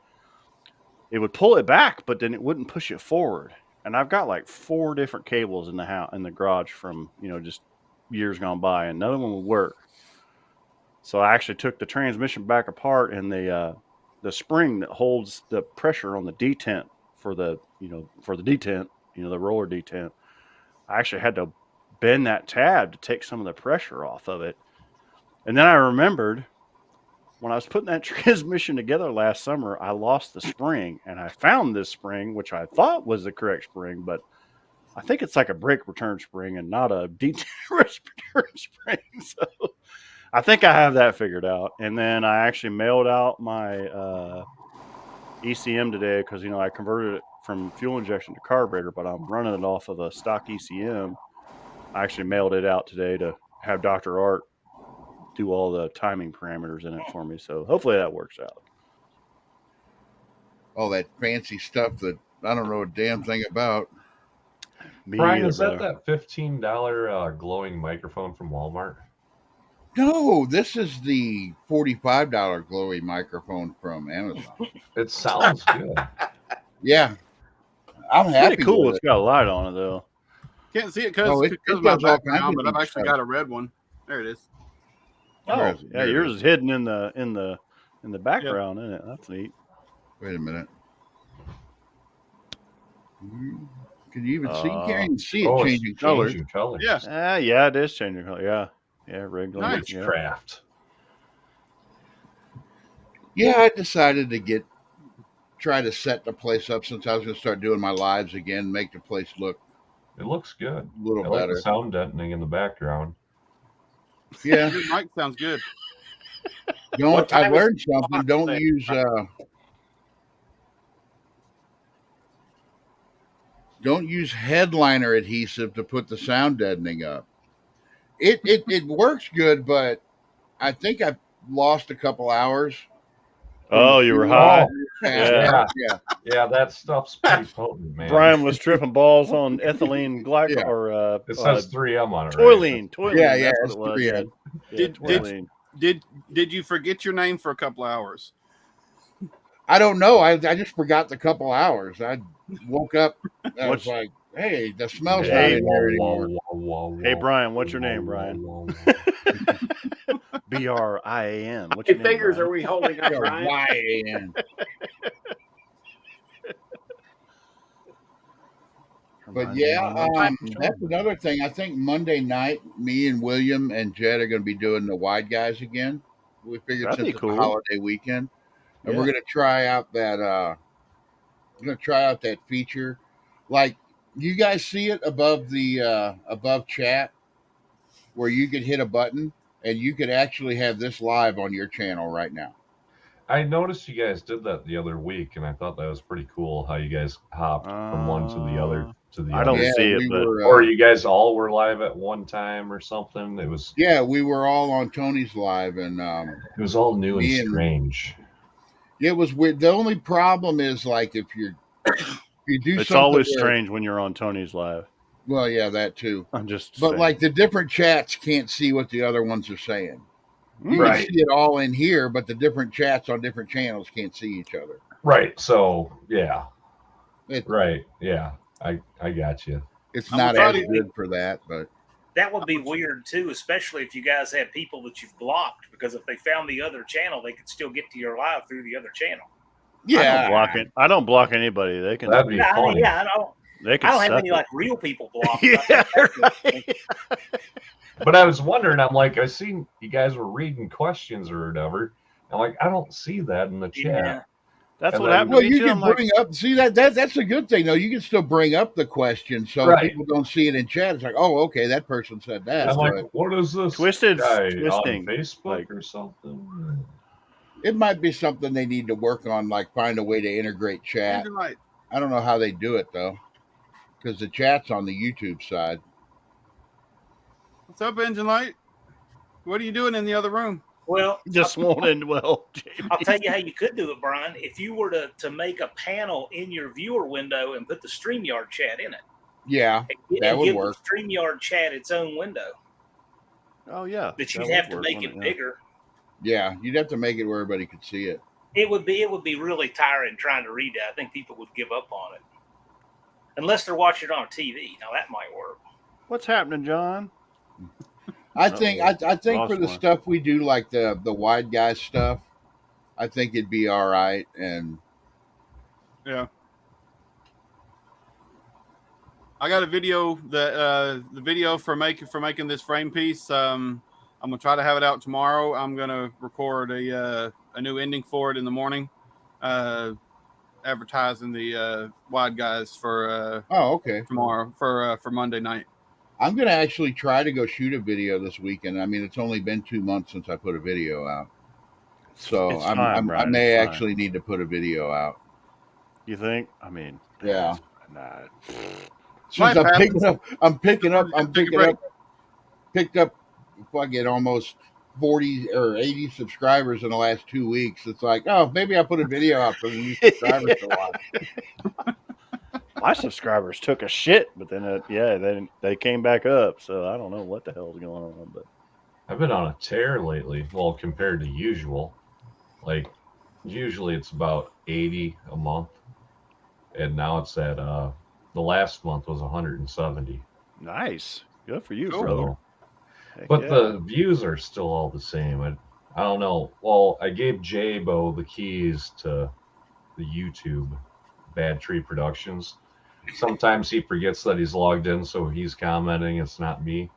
It would pull it back, but then it wouldn't push it forward. And I've got like 4 different cables in the house, in the garage from just years gone by, and none of them would work. So I actually took the transmission back apart, and the spring that holds the pressure on the detent for the detent, the roller detent, I actually had to bend that tab to take some of the pressure off of it. And then I remembered when I was putting that transmission together last summer, I lost the spring, and I found this spring, which I thought was the correct spring, but I think it's like a brake return spring and not a detent return spring. So I think I have that figured out. And then I actually mailed out my ECM today because, I converted it from fuel injection to carburetor, but I'm running it off of a stock ECM. I actually mailed it out today to have Dr. Art do all the timing parameters in it for me. So hopefully that works out. All that fancy stuff that I don't know a damn thing about. Me Brian, either, is that brother. that $15 glowing microphone from Walmart? No, this is the $45 glowy microphone from Amazon. It sounds good. Yeah, I'm happy. Pretty cool. With It's got a light on it though. Can't see it because Oh, it of my does all kinds background, of but I've neat actually stuff. got a red one. There it is. Where Oh, is it? yeah, There it yours is. is hidden in the background, isn't it? That's neat. Wait a minute. Can you even see? You can't even see it Oh, it's changing colors. changing colors. Yeah. Yeah, it is changing color. Yeah, regular. Nice. Yeah. Witchcraft. Yeah, I decided to try to set the place up since I was going to start doing my lives again, make the place look It looks good. a little I like better. the sound deadening in the background. Yeah, Your mic sounds good. What don't. time I is learned it? something. Don't use headliner adhesive to put the sound deadening up. It works good, but I think I lost a couple hours. Oh, you were high. Yeah. Yeah, that stuff's pretty potent, man. Brian was tripping balls on ethylene glycol Yeah. or It says 3M on it. toiline. Yeah, That's it's what it was. 3M. Yeah, Did- toiline. Did you forget your name for a couple hours? I don't know. I just forgot the couple hours. I woke up. I was What's- like, "Hey, the smell's Hey, not in there anymore." Hey, Brian, what's your name, Brian? BRIAN. What's How your many name? fingers Brian? are we holding up, Brian? Y-A-N. But yeah, that's another thing. I think Monday night, me and William and Jed are going to be doing the Wide Guys again. We figured That'd since be it's cool. a holiday weekend, and we're Yeah. going to try out that. We're going to try out that feature. Like, you guys see it above the above chat, where you could hit a button and you could actually have this live on your channel right now. I noticed you guys did that the other week, and I thought that was pretty cool how you guys hopped from one to the other I don't other. see it, but Or you guys all were live at one time or something. It was we were all on Tony's live, and it was all new Me and and- strange. it was weird. The only problem is like if you do it's something always where- strange when you're on Tony's live. Well, yeah, that too. I'm just But saying. like the different chats can't see what the other ones are saying. You Right. can see it all in here, but the different chats on different channels can't see each other. Right. So yeah. It, Right. Yeah. I got you. It's I'm not gonna as try to- good for that, but That would be weird too, especially if you guys have people that you've blocked, because if they found the other channel, they could still get to your live through the other channel. yeah, I don't block anybody. They can. That'd be Yeah, funny. yeah, I don't. They I can. don't have suck any it. like real people blocked. Yeah, right. But I was wondering, I'm like, I seen you guys were reading questions or whatever. I'm like, I don't see that in the chat. Yeah. That's And what then- happened Well, to me you too. can I'm like, bring up. See that's a good thing though. You can still bring up the question, so Right. people don't see it in chat. It's like, oh, okay, that person said that. I'm like, But what is this Twisted guy twisting, on Facebook like- or something? it might be something they need to work on, like find a way to integrate chat. Engine light. I don't know how they do it though, because the chat's on the YouTube side. What's up, Engine Light? What are you doing in the other room? Well, just won't end well. Jamie. I'll tell you how you could do it, Brian. If you were to make a panel in your viewer window and put the StreamYard chat in it, Yeah, and That would give work. the StreamYard chat its own window, Oh yeah. but you'd that have would to work, make wouldn't it yeah. bigger. yeah. You'd have to make it where everybody could see it. It would be really tiring trying to read that. I think people would give up on it, unless they're watching it on TV. Now that might work. What's happening, John? I think I think Lost for the one. stuff we do, like the wide guy stuff, I think it'd be all right. And Yeah. I got a video that the video for making this frame piece. I'm gonna try to have it out tomorrow. I'm gonna record a new ending for it in the morning, advertising the wide guys for oh, okay. tomorrow for Monday night. I'm gonna actually try to go shoot a video this weekend. I mean, it's only been 2 months since I put a video out, so It's I fine, Brian, may it's fine. actually need to put a video out. You think? I mean, Yeah. Nah. Since Life I'm happens. picking up, Take a break. picked up fucking almost 40 or 80 subscribers in the last 2 weeks. It's like, oh, maybe I'll put a video out for the new subscribers to watch. My subscribers took a shit, but then then they came back up. So I don't know what the hell's going on, but I've been on a tear lately. Well, compared to usual, like usually it's about 80 a month, and now it's at the last month was 170. nice, good for you, Cool. brother. So, Heck but yeah. the views are still all the same. I don't know. Well, I gave J-Bo the keys to the YouTube Bad Tree Productions. Sometimes he forgets that he's logged in, so he's commenting. It's not me.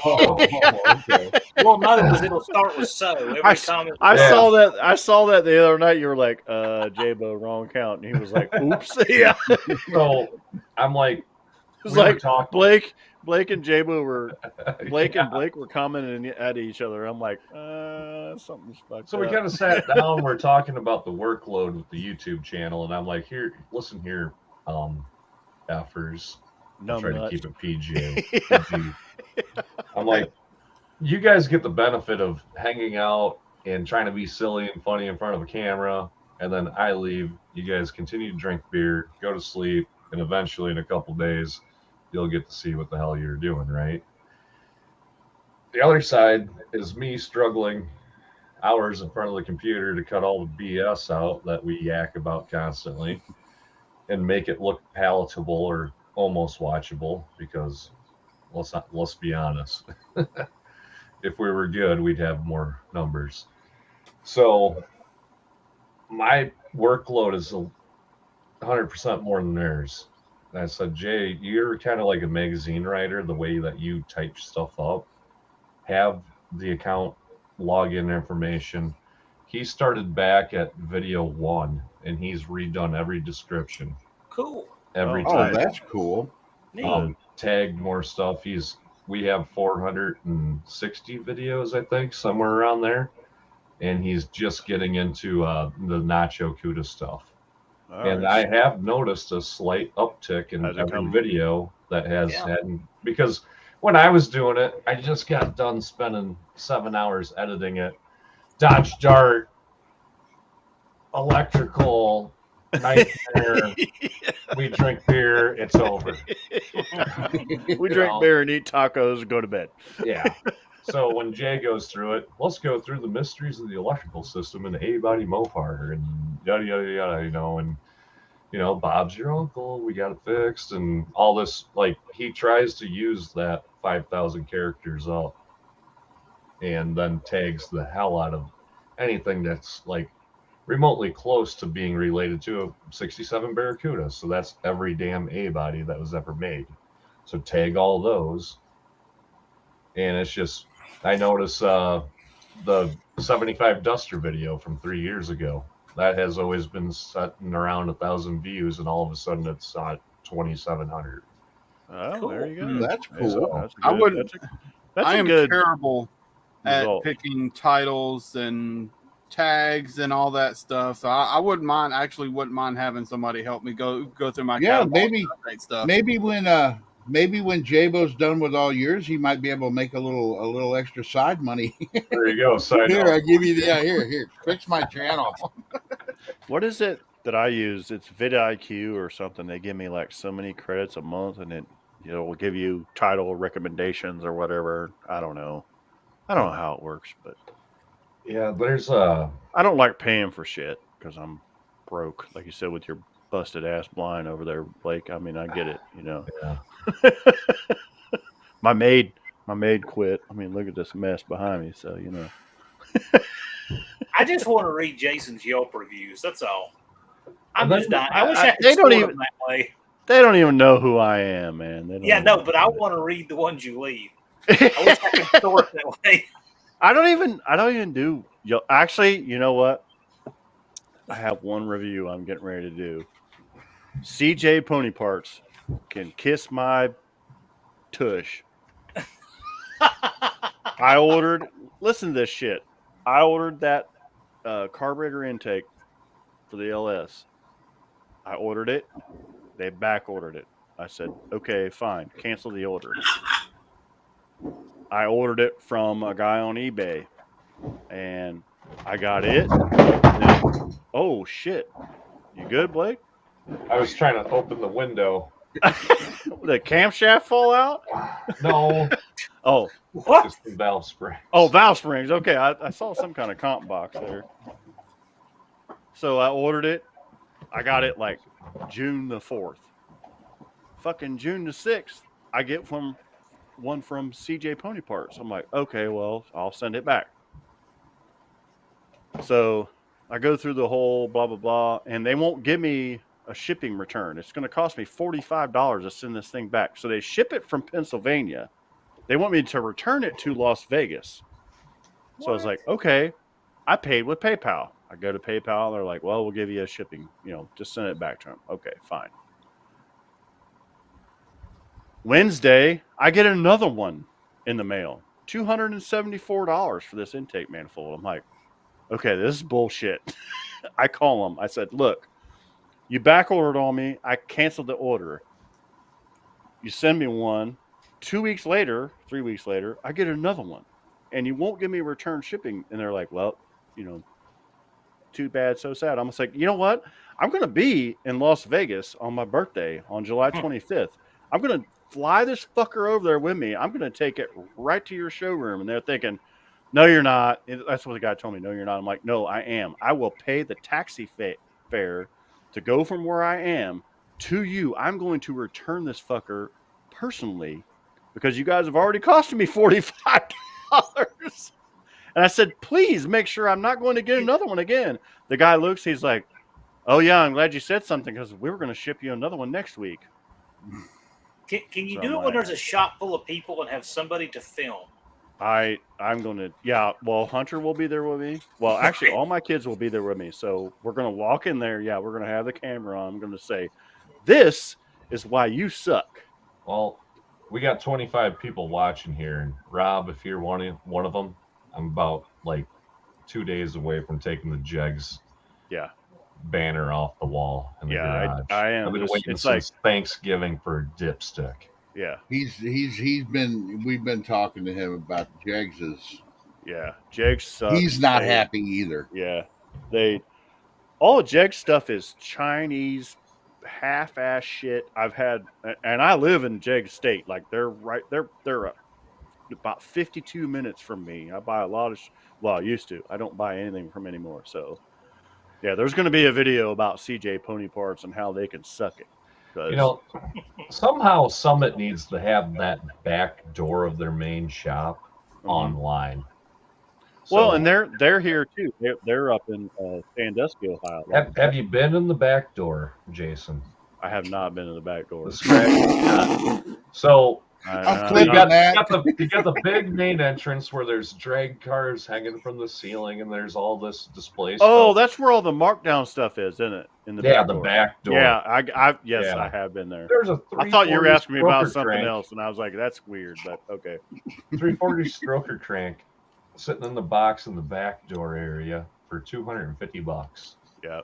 Oh, okay. Well, no, because it'll start with so. Every I- comment. I Yeah. saw that. I saw that the other night. You were like, J-Bo, wrong count, and he was like, "Oops." Yeah, it So I'm like, was we were like talking. Blake and J-Bo were Blake Yeah. and Blake were commenting at each other. I'm like, something's fucked So we up. kind of sat down. We're talking about the workload with the YouTube channel, and I'm like, here, listen here, effers. Numb Try to nuts. keep it PG. I'm like, you guys get the benefit of hanging out and trying to be silly and funny in front of a camera, and then I leave. You guys continue to drink beer, go to sleep, and eventually, in a couple days, you'll get to see what the hell you're doing, right? The other side is me struggling hours in front of the computer to cut all the BS out that we yak about constantly and make it look palatable or almost watchable, because let's be honest. If we were good, we'd have more numbers. So my workload is 100% more than theirs. And I said, Jay, you're kind of like a magazine writer, the way that you type stuff up. Have the account login information. He started back at video 1, and he's redone every description Cool. every Oh, time. that's cool. Neat. Tagged more stuff. We have 460 videos, I think, somewhere around there, and he's just getting into the Nacho Cuda stuff. All And right. I have noticed a slight uptick in Has it every come? video that has Yeah. had, because when I was doing it, I just got done spending 7 hours editing it. Dodge Dart, electrical, nightmare. We drink beer. It's over. We drink know. beer and eat tacos and go to bed. Yeah. So when Jay goes through it, let's go through the mysteries of the electrical system in the A-body Mopar and yada yada yada, and Bob's your uncle. We got it fixed and all this. Like he tries to use that 5,000 characters up, and then tags the hell out of anything that's like remotely close to being related to a 67 Barracuda. So that's every damn A-body that was ever made. So tag all those. And it's just, I notice the 75 Duster video from 3 years ago. That has always been sitting around 1,000 views, and all of a sudden it's at 2,700. Oh, Cool. there you go. That's So cool. that's a I good- wouldn't- That's I a am good terrible at result. picking titles and tags and all that stuff. So I wouldn't mind having somebody help me go through my Yeah, catalog maybe- and update stuff. Maybe when Jabo's done with all yours, he might be able to make a little extra side money. There you go. Side Here, note. I give you the here. Fix my channel. What is it that I use? It's vidIQ or something. They give me like so many credits a month, and it will give you title recommendations or whatever. I don't know how it works, but Yeah, there's I don't like paying for shit because I'm broke, like you said, with your busted ass blind over there, Blake. I mean, I get it, Yeah. my maid quit. I mean, look at this mess behind me. So I just want to read Jason's Yelp reviews. That's all. I'm Well, just dying. I wish I- I could they don't sort even- them that way. they don't even know who I am, man. They don't Yeah, even no, but I know. want to read the ones you leave. I wish I could sort that way. I don't even do. Actually, you know what? I have one review I'm getting ready to do. CJ Pony Parts can kiss my tush. I ordered. Listen to this shit. I ordered that carburetor intake for the LS. I ordered it. They back ordered it. I said, okay, fine. Cancel the order. I ordered it from a guy on eBay, and I got it. Oh shit! You good, Blake? I was trying to open the window. The camshaft fall out? No, Oh, What? just the valve spring. oh, valve springs. Okay, I saw some kind of comp box there. So I ordered it. I got it like June the 4th. Fucking June the 6th, I get one from CJ Pony Parts. I'm like, okay, well, I'll send it back. So I go through the whole blah, blah, blah, and they won't give me a shipping return. It's going to cost me $45 to send this thing back. So they ship it from Pennsylvania. They want me to return it to Las Vegas. So I was like, okay. I paid with PayPal. I go to PayPal. They're like, well, we'll give you a shipping, just send it back to them. Okay, fine. Wednesday, I get another one in the mail. $274 for this intake manifold. I'm like, okay, this is bullshit. I call them. I said, look, you back ordered on me. I canceled the order. You send me one. 2 weeks later, 3 weeks later, I get another one. And you won't give me return shipping. And they're like, well, too bad, so sad. I'm just like, you know what? I'm going to be in Las Vegas on my birthday on July 25th. I'm going to fly this fucker over there with me. I'm going to take it right to your showroom. And they're thinking, no, you're not. That's what the guy told me. No, you're not. I'm like, no, I am. I will pay the taxi fare to go from where I am to you. I'm going to return this fucker personally because you guys have already costed me $45. And I said, please make sure I'm not going to get another one again. The guy looks, he's like, oh, yeah, I'm glad you said something because we were going to ship you another one next week. Can you So do I'm it when like- there's a shop full of people and have somebody to film? I'm going to, yeah, well, Hunter will be there with me. Well, actually, all my kids will be there with me. So we're going to walk in there. Yeah, we're going to have the camera on. I'm going to say, this is why you suck. Well, we got 25 people watching here, and Rob, if you're one of them, I'm about like 2 days away from taking the Jegs Yeah. banner off the wall in the Yeah, garage. I am. I've been It's waiting like- since Thanksgiving for a dipstick. Yeah. We've been talking to him about Jegs's. Yeah. Jake sucks. He's not They- happy either. Yeah. all the Jeg stuff is Chinese half-ass shit. I've had, and I live in Jeg State. Like they're about 52 minutes from me. I buy a lot of, well, I used to. I don't buy anything from anymore. So, yeah, there's going to be a video about CJ Pony Parts and how they can suck it. You know, somehow Summit needs to have that back door of their main shop online. Well, So, and they're here too. They're up in Sandusky, Ohio. have you been in the back door, Jason? I have not been in the back door. The scratch. So I'm I- clicking you got, that. you got the big main entrance where there's drag cars hanging from the ceiling, and there's all this display Oh, stuff. that's where all the markdown stuff is, isn't it? In the Yeah, back the door. back door. Yeah, yes, Yeah. I have been there. There's a I thought you were 340 asking me about stroker something crank, else, and I was like, that's weird, but okay. 340 stroker crank sitting in the box in the back door area for $250. Yeah.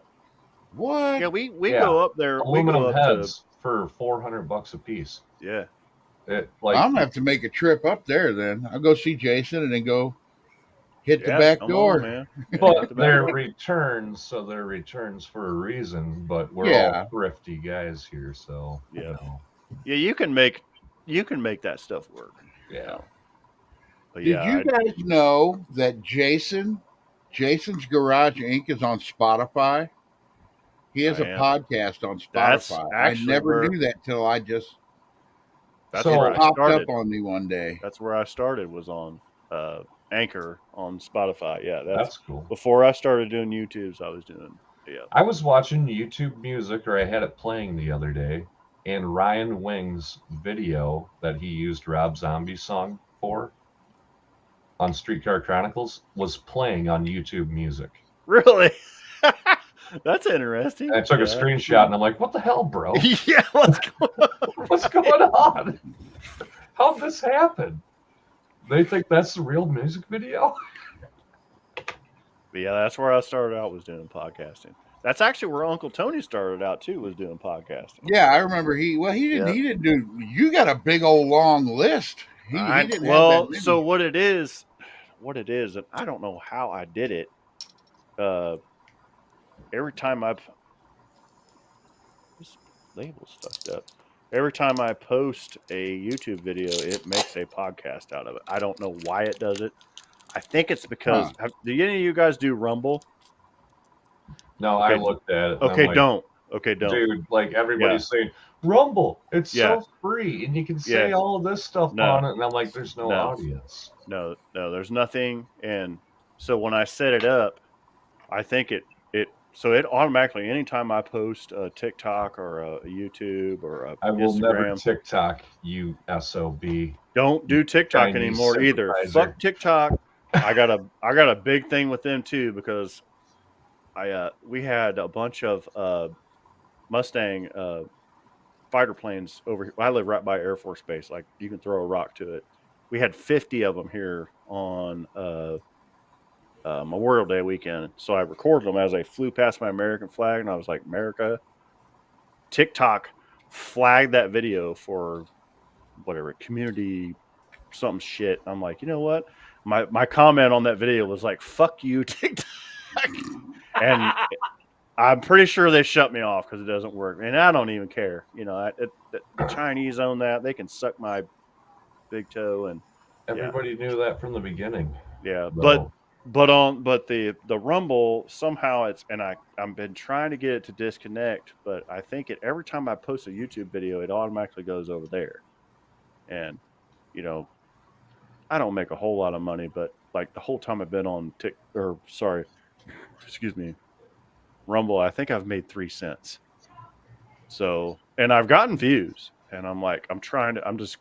What? Yeah, we Yeah. go up there. We Aluminum go up heads for $400 a piece. to, yeah. It like I'm gonna have to make a trip up there then. I'll go see Jason and then go hit the Yeah, back come on, door. man. Yeah, but the they're back door. returns, so they're returns for a reason. But we're Yeah. all thrifty guys here, so Yeah. you know, Yeah, you can make that stuff work. yeah. But Did yeah, you guys know that Jason's Garage Inc. is on Spotify? He has I a am. podcast on That's Spotify. I actually never where- knew that till I just that's So- where I popped started. up on me one day. That's where I started, was on Anchor on Spotify. Yeah, That's cool. before I started doing YouTubes. I was doing. Yeah. I was watching YouTube Music, or I had it playing the other day, and Ryan Wing's video that he used Rob Zombie's song for on Streetcar Chronicles was playing on YouTube Music. Really? That's interesting. And I took a Yeah. screenshot, and I'm like, "What the hell, bro? Yeah, what's going on? What's going on? How'd this happen?" They think that's the real music video? But yeah, that's where I started out, was doing podcasting. That's actually where Uncle Tony started out too, was doing podcasting. Yeah, I remember he didn't do. You got a big old long list. He didn't Well, have that many. so what it is, and I don't know how I did it. Every time this label's fucked up. Every time I post a YouTube video, it makes a podcast out of it. I don't know why it does it. I think it's because do any of you guys do Rumble? No, Okay. I looked at it. and Okay, I'm like, don't. Okay, don't. Dude, like everybody's saying, Rumble, it's Yeah. so free, and you can say Yeah. all of this stuff No. on it. And I'm like, there's no No. audience. No, there's nothing. And so when I set it up, I think it automatically, anytime I post a TikTok or a YouTube or a I will never Instagram, TikTok you SOB. don't do TikTok Chinese anymore either. sympathizer. Fuck TikTok. I got a big thing with them too, because we had a bunch of Mustang fighter planes over here. I live right by Air Force Base. Like, you can throw a rock to it. We had 50 of them here on Memorial Day weekend. So I recorded them as they flew past my American flag, and I was like, America. TikTok flagged that video for whatever, community something shit. I'm like, you know what? My comment on that video was like, fuck you, TikTok. And I'm pretty sure they shut me off because it doesn't work. And I don't even care. You know, the Chinese own that. They can suck my big toe. And Everybody knew that from the beginning. yeah, though. but the Rumble, somehow I've been trying to get it to disconnect, but I think every time I post a YouTube video, it automatically goes over there. And, you know, I don't make a whole lot of money, but like the whole time I've been on Rumble, I think I've made 3 cents. So, and I've gotten views, and I'm like, I'm just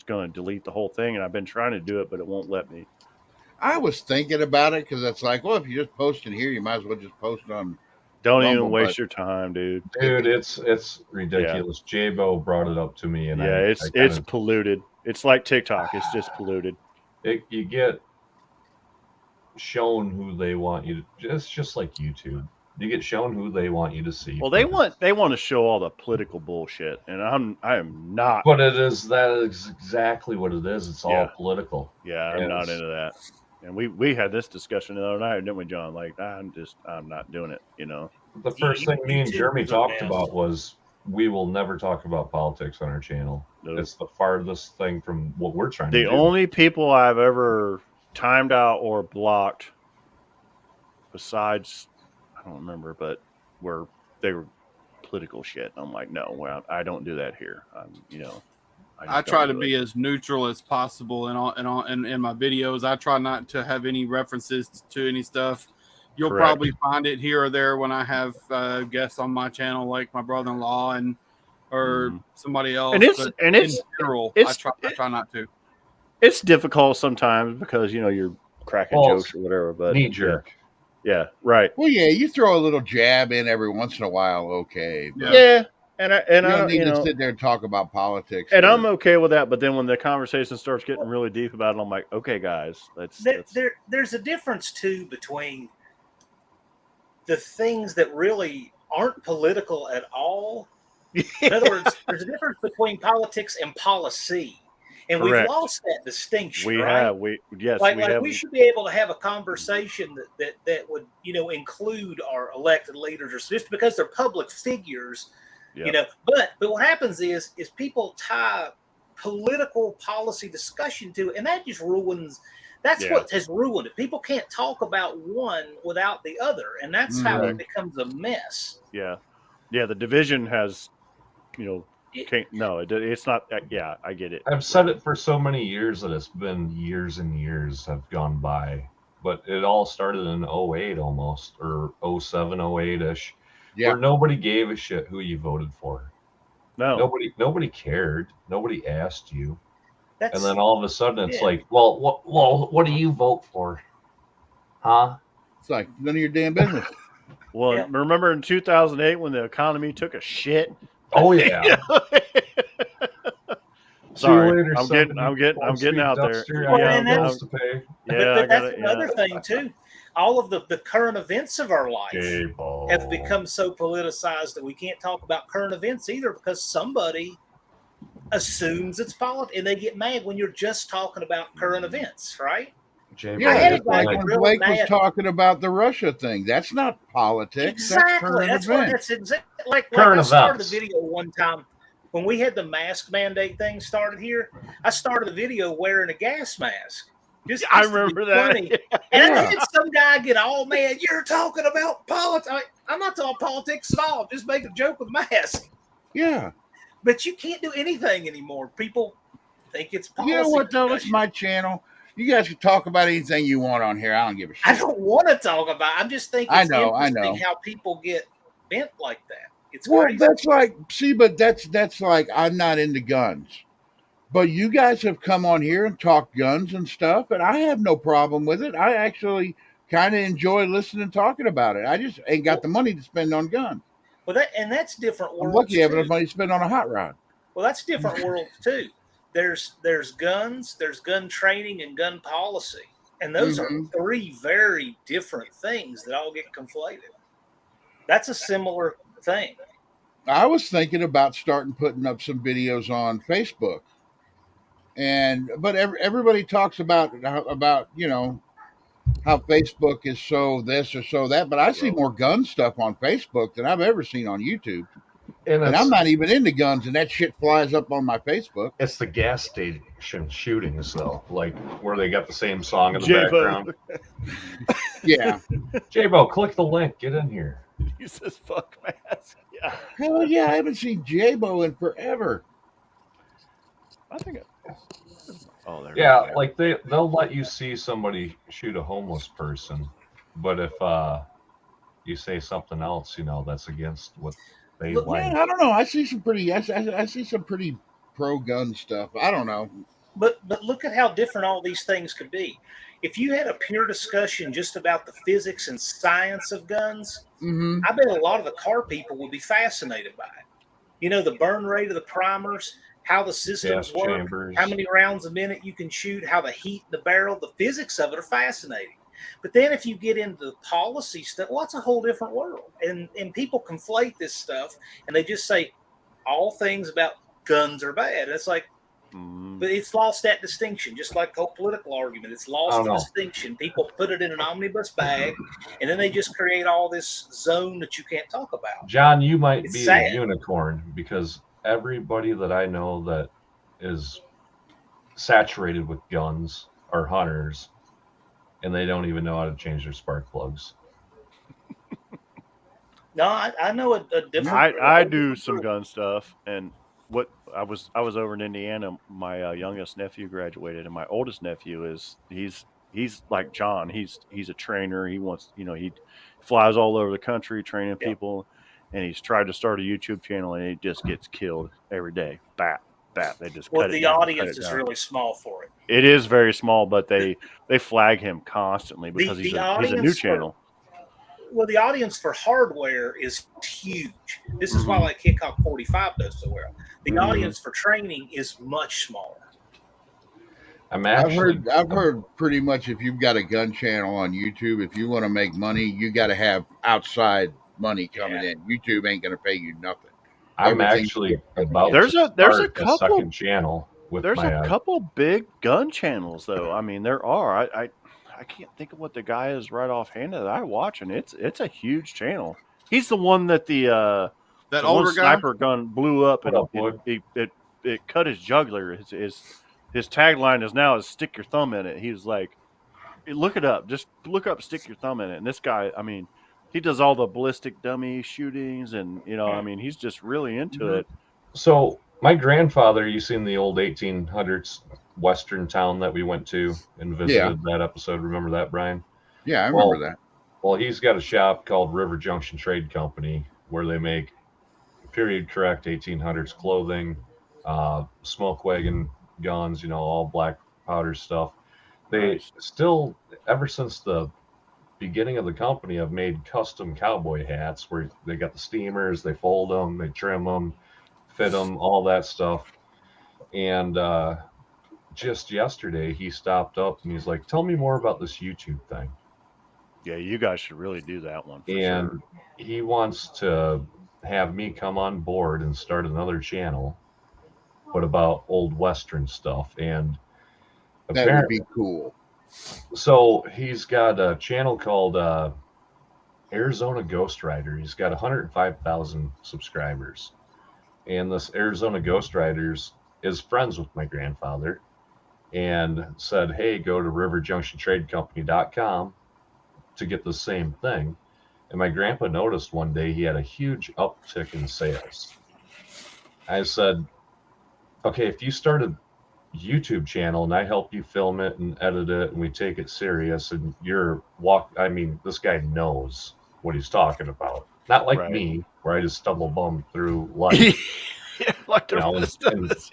going to delete the whole thing. And I've been trying to do it, but it won't let me. I was thinking about it because it's like, well, if you just post it here, you might as well just post it on. Don't Rumble, even waste but- your time, dude. Dude, it's ridiculous. J-Bo brought it up to me, and Yeah, I it's polluted. It's like TikTok. It's just polluted. you get shown who they want you to. It's just like YouTube. You get shown who they want you to see. Well, they want to show all the political bullshit, and I am not. But that is exactly what it is. It's all Yeah. political. Yeah, I'm not Yes. into that. And we had this discussion the other night, didn't we, John? Like, I'm not doing it. You know. The first thing me and Jeremy YouTubers are talked best. about was we will never talk about politics on our channel. Nope. It's the farthest thing from what we're trying to The do. only people I've ever timed out or blocked, besides, I don't remember, but they were political shit. I'm like, no, well, I don't do that here. I try to be as neutral as possible in my videos. I try not to have any references to any stuff. You'll Correct. probably find it here or there when I have guests on my channel, like my brother-in-law or somebody else. And it's but and it's in general, it's- I try not to. it's difficult sometimes because you're cracking Well, jokes or whatever. But knee jerk. yeah, right. Well, yeah, you throw a little jab in every once in a while, okay. But Yeah, and I you don't need to sit there and talk about politics. and or- I'm okay with that. But then when the conversation starts getting really deep about it, I'm like, okay, guys, let's There's a difference too between the things that really aren't political at all. In other words, there's a difference between politics and policy, and Correct. we've lost that distinction. we right? have We should be able to have a conversation that would include our elected leaders, or just because they're public figures, Yep. But what happens is people tie political policy discussion to it, and that just ruins. That's Yeah. what has ruined it. People can't talk about one without the other, and that's how it becomes a mess. Yeah. The division has, it's not. Yeah, I get it. I've said it for so many years that it's been years and years have gone by. But it all started in 08 almost, or 07, 08-ish, Yeah. where nobody gave a shit who you voted for. No. Nobody cared. Nobody asked you. That's And then all of a sudden it's Yeah. like, well, what do you vote for? Huh? It's like none of your damn business. Well, Yeah. remember in 2008 when the economy took a shit? Oh yeah. Sorry, See you later, I'm getting sweet out there. dumpster. Well, I got and that's- bills to pay. but that's another thing too. All of the current events of our life J-Bo. have become so politicized that we can't talk about current events either, because somebody assumes it's politics and they get mad when you're just talking about current events, right? J-Bo. Yeah, had a it's guy like get when really Blake was mad. talking about the Russia thing. That's not politics. That's Exactly. current That's events. that's exactly like Current I started events. the video one time when we had the mask mandate thing started here. I started the video wearing a gas mask. I just to be remember that. funny. And I Yeah. had some guy get all mad. You're talking about politics. I'm not talking politics at all. Just make a joke with a mask. Yeah. But you can't do anything anymore. People think it's policy. You know what, though? It's discussion. my channel. You guys can talk about anything you want on here. I don't give a shit. I don't want to talk about. I'm just thinking. I It's know, interesting how people get bent like that. It's Well, crazy. that's like, see, but that's like, I'm not into guns. But you guys have come on here and talked guns and stuff, and I have no problem with it. I actually kind of enjoy listening and talking about it. I just ain't got the money to spend on guns. Well, that's different I'm worlds. lucky to have too. enough money to spend on a hot rod. Well, that's different worlds too. There's guns, there's gun training, and gun policy, and those are Mhm. three very different things that all get conflated. That's a similar thing. I was thinking about starting putting up some videos on Facebook, but everybody talks about how Facebook is so this or so that, but I see more gun stuff on Facebook than I've ever seen on YouTube, And and it's, I'm not even into guns, and that shit flies up on my Facebook. it's the gas station shootings though, like where they got the same song in the J-Bo. background. Yeah, J-Bo, click the link. Get in here. He says, "Fuck mask." Yeah, hell yeah, I haven't seen J-Bo in forever. I think. Oh, there. Yeah, we go. like they'll let you see somebody shoot a homeless person, but if you say something else, that's against what they Look, like. Man, I don't know. I see some pretty pro gun stuff. I don't know. But look at how different all these things could be. If you had a pure discussion just about the physics and science of guns, Mm-hmm. I bet a lot of the car people would be fascinated by it. The burn rate of the primers, how the systems Gas work, chambers. how many rounds a minute you can shoot, how the heat in the barrel, the physics of it are fascinating. But then if you get into the policy stuff, well, it's a whole different world. And people conflate this stuff, and they just say all things about guns are bad. And it's like, But it's lost that distinction, just like the whole political argument. It's I lost don't the know. distinction. People put it in an omnibus bag, and then they just create all this zone that you can't talk about. John, you might It's be sad. a unicorn because everybody that I know that is saturated with guns are hunters, and they don't even know how to change their spark plugs. No, I know a different. I do some gun stuff, and what I was over in Indiana. My youngest nephew graduated, and my oldest nephew he's like John. He's a trainer. He wants he flies all over the country training Yeah. people, and he's tried to start a YouTube channel, and he just gets killed every day. Bap. They just Well, cut it the down, cut audience it is down. really small for it. It is very small, but they flag him constantly because The he's a new audience for- channel. Well, the audience for hardware is huge. This is why like Hickok 45 does so well. The audience for training is much smaller. I've heard pretty much if you've got a gun channel on YouTube, if you want to make money, you got to have outside money coming in. YouTube ain't going to pay you nothing. I'm Everything- actually about There's to a start couple- second channel with There's my a couple big gun channels though. I mean, there are. I can't think of what the guy is right offhand that I watch, and it's a huge channel. He's the one that the That one older guy. sniper gun blew up, and What up, Wood? it cut his jugular. His tagline is now "Stick your thumb in it." He was like, look it up. Just look up "Stick your thumb in it." And this guy, I mean, he does all the ballistic dummy shootings, and I mean, he's just really into it. So my grandfather, you seen the old 1800s Western town that we went to and visited that episode. Remember that, Brian? Yeah, I remember that. Well, he's got a shop called River Junction Trade Company where they make period correct 1800s clothing, smoke wagon guns, all black powder stuff. They Nice. still, ever since the beginning of the company, have made custom cowboy hats where they got the steamers, they fold them, they trim them, fit them, all that stuff. And just yesterday, he stopped up and he's like, "Tell me more about this YouTube thing." Yeah, you guys should really do that one. For And sure. he wants to have me come on board and start another channel, but about old Western stuff. And That would be cool. so he's got a channel called Arizona Ghost Rider. He's got 105,000 subscribers. And this Arizona Ghost Riders is friends with my grandfather and said, "Hey, go to riverjunctiontradecompany.com to get the same thing." And my grandpa noticed one day he had a huge uptick in sales. I said, "Okay, if you start a YouTube channel and I help you film it and edit it and we take it serious and this guy knows what he's talking about. Not like Right. me, where I just stumble bum through life, Like the you know, rest of and- us.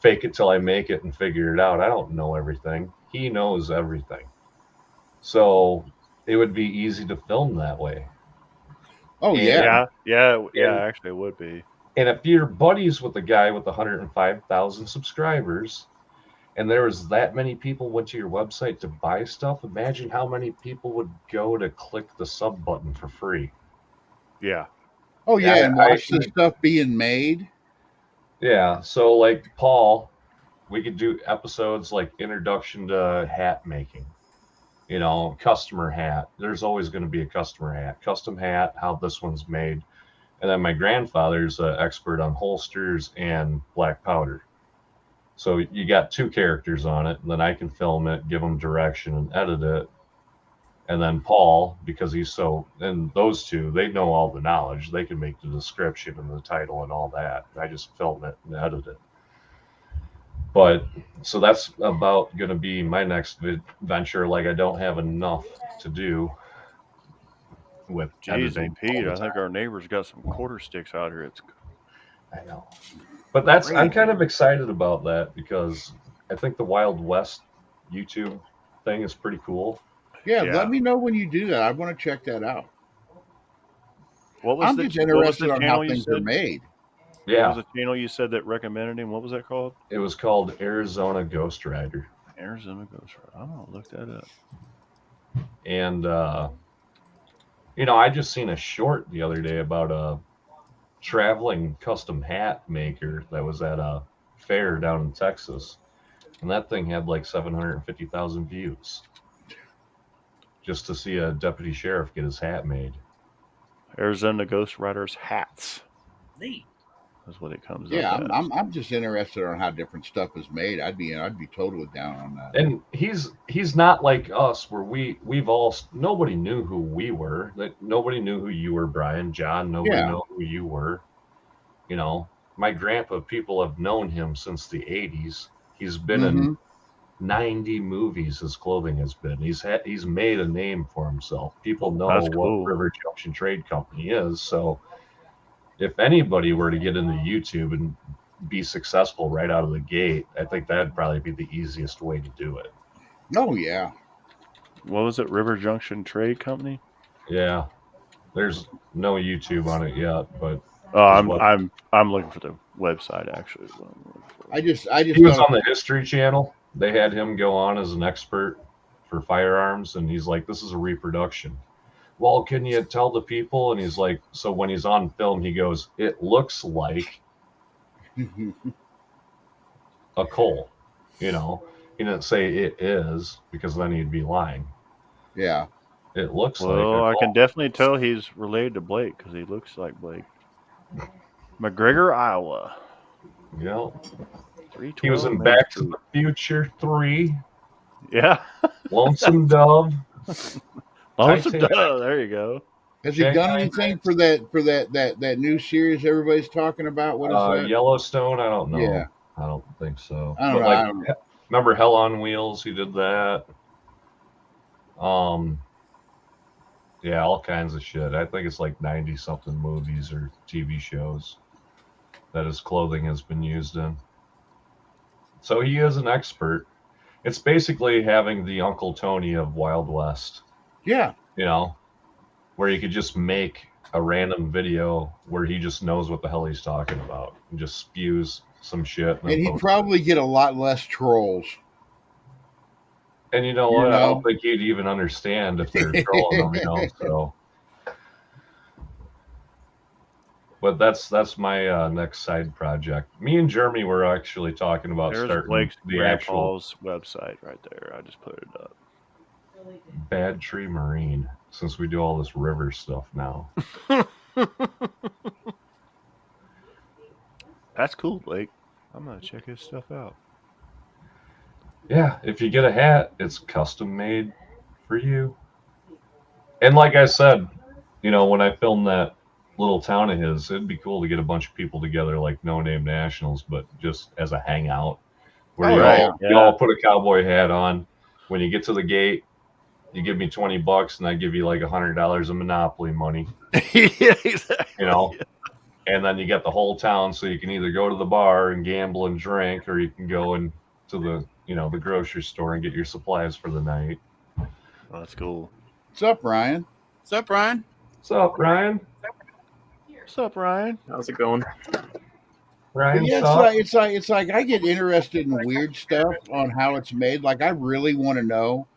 fake it till I make it and figure it out. I don't know everything. He knows everything. So it would be easy to film that way. Oh yeah. Yeah. Yeah. Actually, it would be. And if you're buddies with the guy with 105,000 subscribers, and there was that many people went to your website to buy stuff, imagine how many people would go to click the sub button for free. Yeah. Oh yeah, Yeah, and watch I- the stuff being made. Yeah, so like Paul, we could do episodes like introduction to hat making, customer hat. There's always going to be a customer hat, custom hat, how this one's made. And then my grandfather's an expert on holsters and black powder. So you got two characters on it, and then I can film it, give them direction, and edit it. And then Paul, because and those two, they know all the knowledge. They can make the description and the title and all that. I just film it and edit it. But so that's about going to be my next venture. Like, I don't have enough to do with Jeez, editing Pete, all the I think time. our neighbor's got some quarter sticks out here. It's I know. But I'm kind of excited about that because I think the Wild West YouTube thing is pretty cool. Yeah, Yeah. let me know when you do that. I want to check that out. what was I'm the just what was interested the on how channel you things are said? made. What Yeah, was the channel you said that recommended him? What was that called? it was called Arizona Ghost Rider. Arizona Ghost Rider. I'm gonna look that up. And I just seen a short the other day about a traveling custom hat maker that was at a fair down in Texas, and that thing had like 750,000 views just to see a deputy sheriff get his hat made. Arizona Ghost Riders hats Neat. is what it comes Yeah, up as. I'm just interested on how different stuff is made. I'd be totally down on that. And he's not like us, where we've all, nobody knew who we were. Like, nobody knew who you were, Brian. John, nobody Yeah. knew who you were. You know, my grandpa, people have known him since the 80s. He's been in 90 movies. His clothing has been. He's made a name for himself. People know That's what cool. River Junction Trade Company is. So if anybody were to get into YouTube and be successful right out of the gate, I think that'd probably be the easiest way to do it. Oh yeah. What was it? River Junction Trade Company? Yeah, there's no YouTube on it yet, but Oh, What? I'm looking for the website actually. Is what I'm looking for. I just he was thought- on the History Channel. They had him go on as an expert for firearms, and he's like, "This is a reproduction." Well, can you tell the people? And he's like, so when he's on film, he goes, "It looks like a Cole." You know, he didn't say it is, because then he'd be lying. yeah. It looks like Well, a I can Cole. definitely tell he's related to Blake because he looks like Blake. McGregor, Iowa. Yeah. 312 He was in Main Back to Street. the Future 3, Yeah. Lonesome Dove. Lonesome Titanic. Dove. There you go. Has he Jack done Knight. anything for that new series everybody's talking about? What is that? Yellowstone, I don't know. Yeah. I don't think so. I don't know. Like, I don't know. remember Hell on Wheels? He did that. Yeah, all kinds of shit. I think it's like 90 something movies or TV shows that his clothing has been used in. So he is an expert. It's basically having the Uncle Tony of Wild West, Yeah. you know, where you could just make a random video where he just knows what the hell he's talking about and just spews some shit. And he'd posts it. probably get a lot less trolls. And you know You what? I know? don't think he'd even understand if they're trolling him, you know. So, but that's my next side project. Me and Jeremy were actually talking about There's starting Blake's the actual grandpa's website right there. I just put it up. Bad Tree Marine, since we do all this river stuff now. That's cool, Blake. I'm gonna check his stuff out. Yeah, if you get a hat, it's custom made for you. And like I said, you know, when I filmed that little town of his, it'd be cool to get a bunch of people together like No Name Nationals, but just as a hangout where Oh, you, right. all, you all put a cowboy hat on. When you get to the gate, you give me $20 and I give you like $100 of Monopoly money, Yeah, exactly. you know. And then you get the whole town, so you can either go to the bar and gamble and drink, or you can go into the, you know, the grocery store and get your supplies for the night. Oh, that's cool. What's up, Ryan? What's up, Ryan? What's up, Ryan? What's up, Ryan? How's it going? Ryan, Yeah, sup? it's like I get interested in weird stuff on how it's made. Like I really want to know,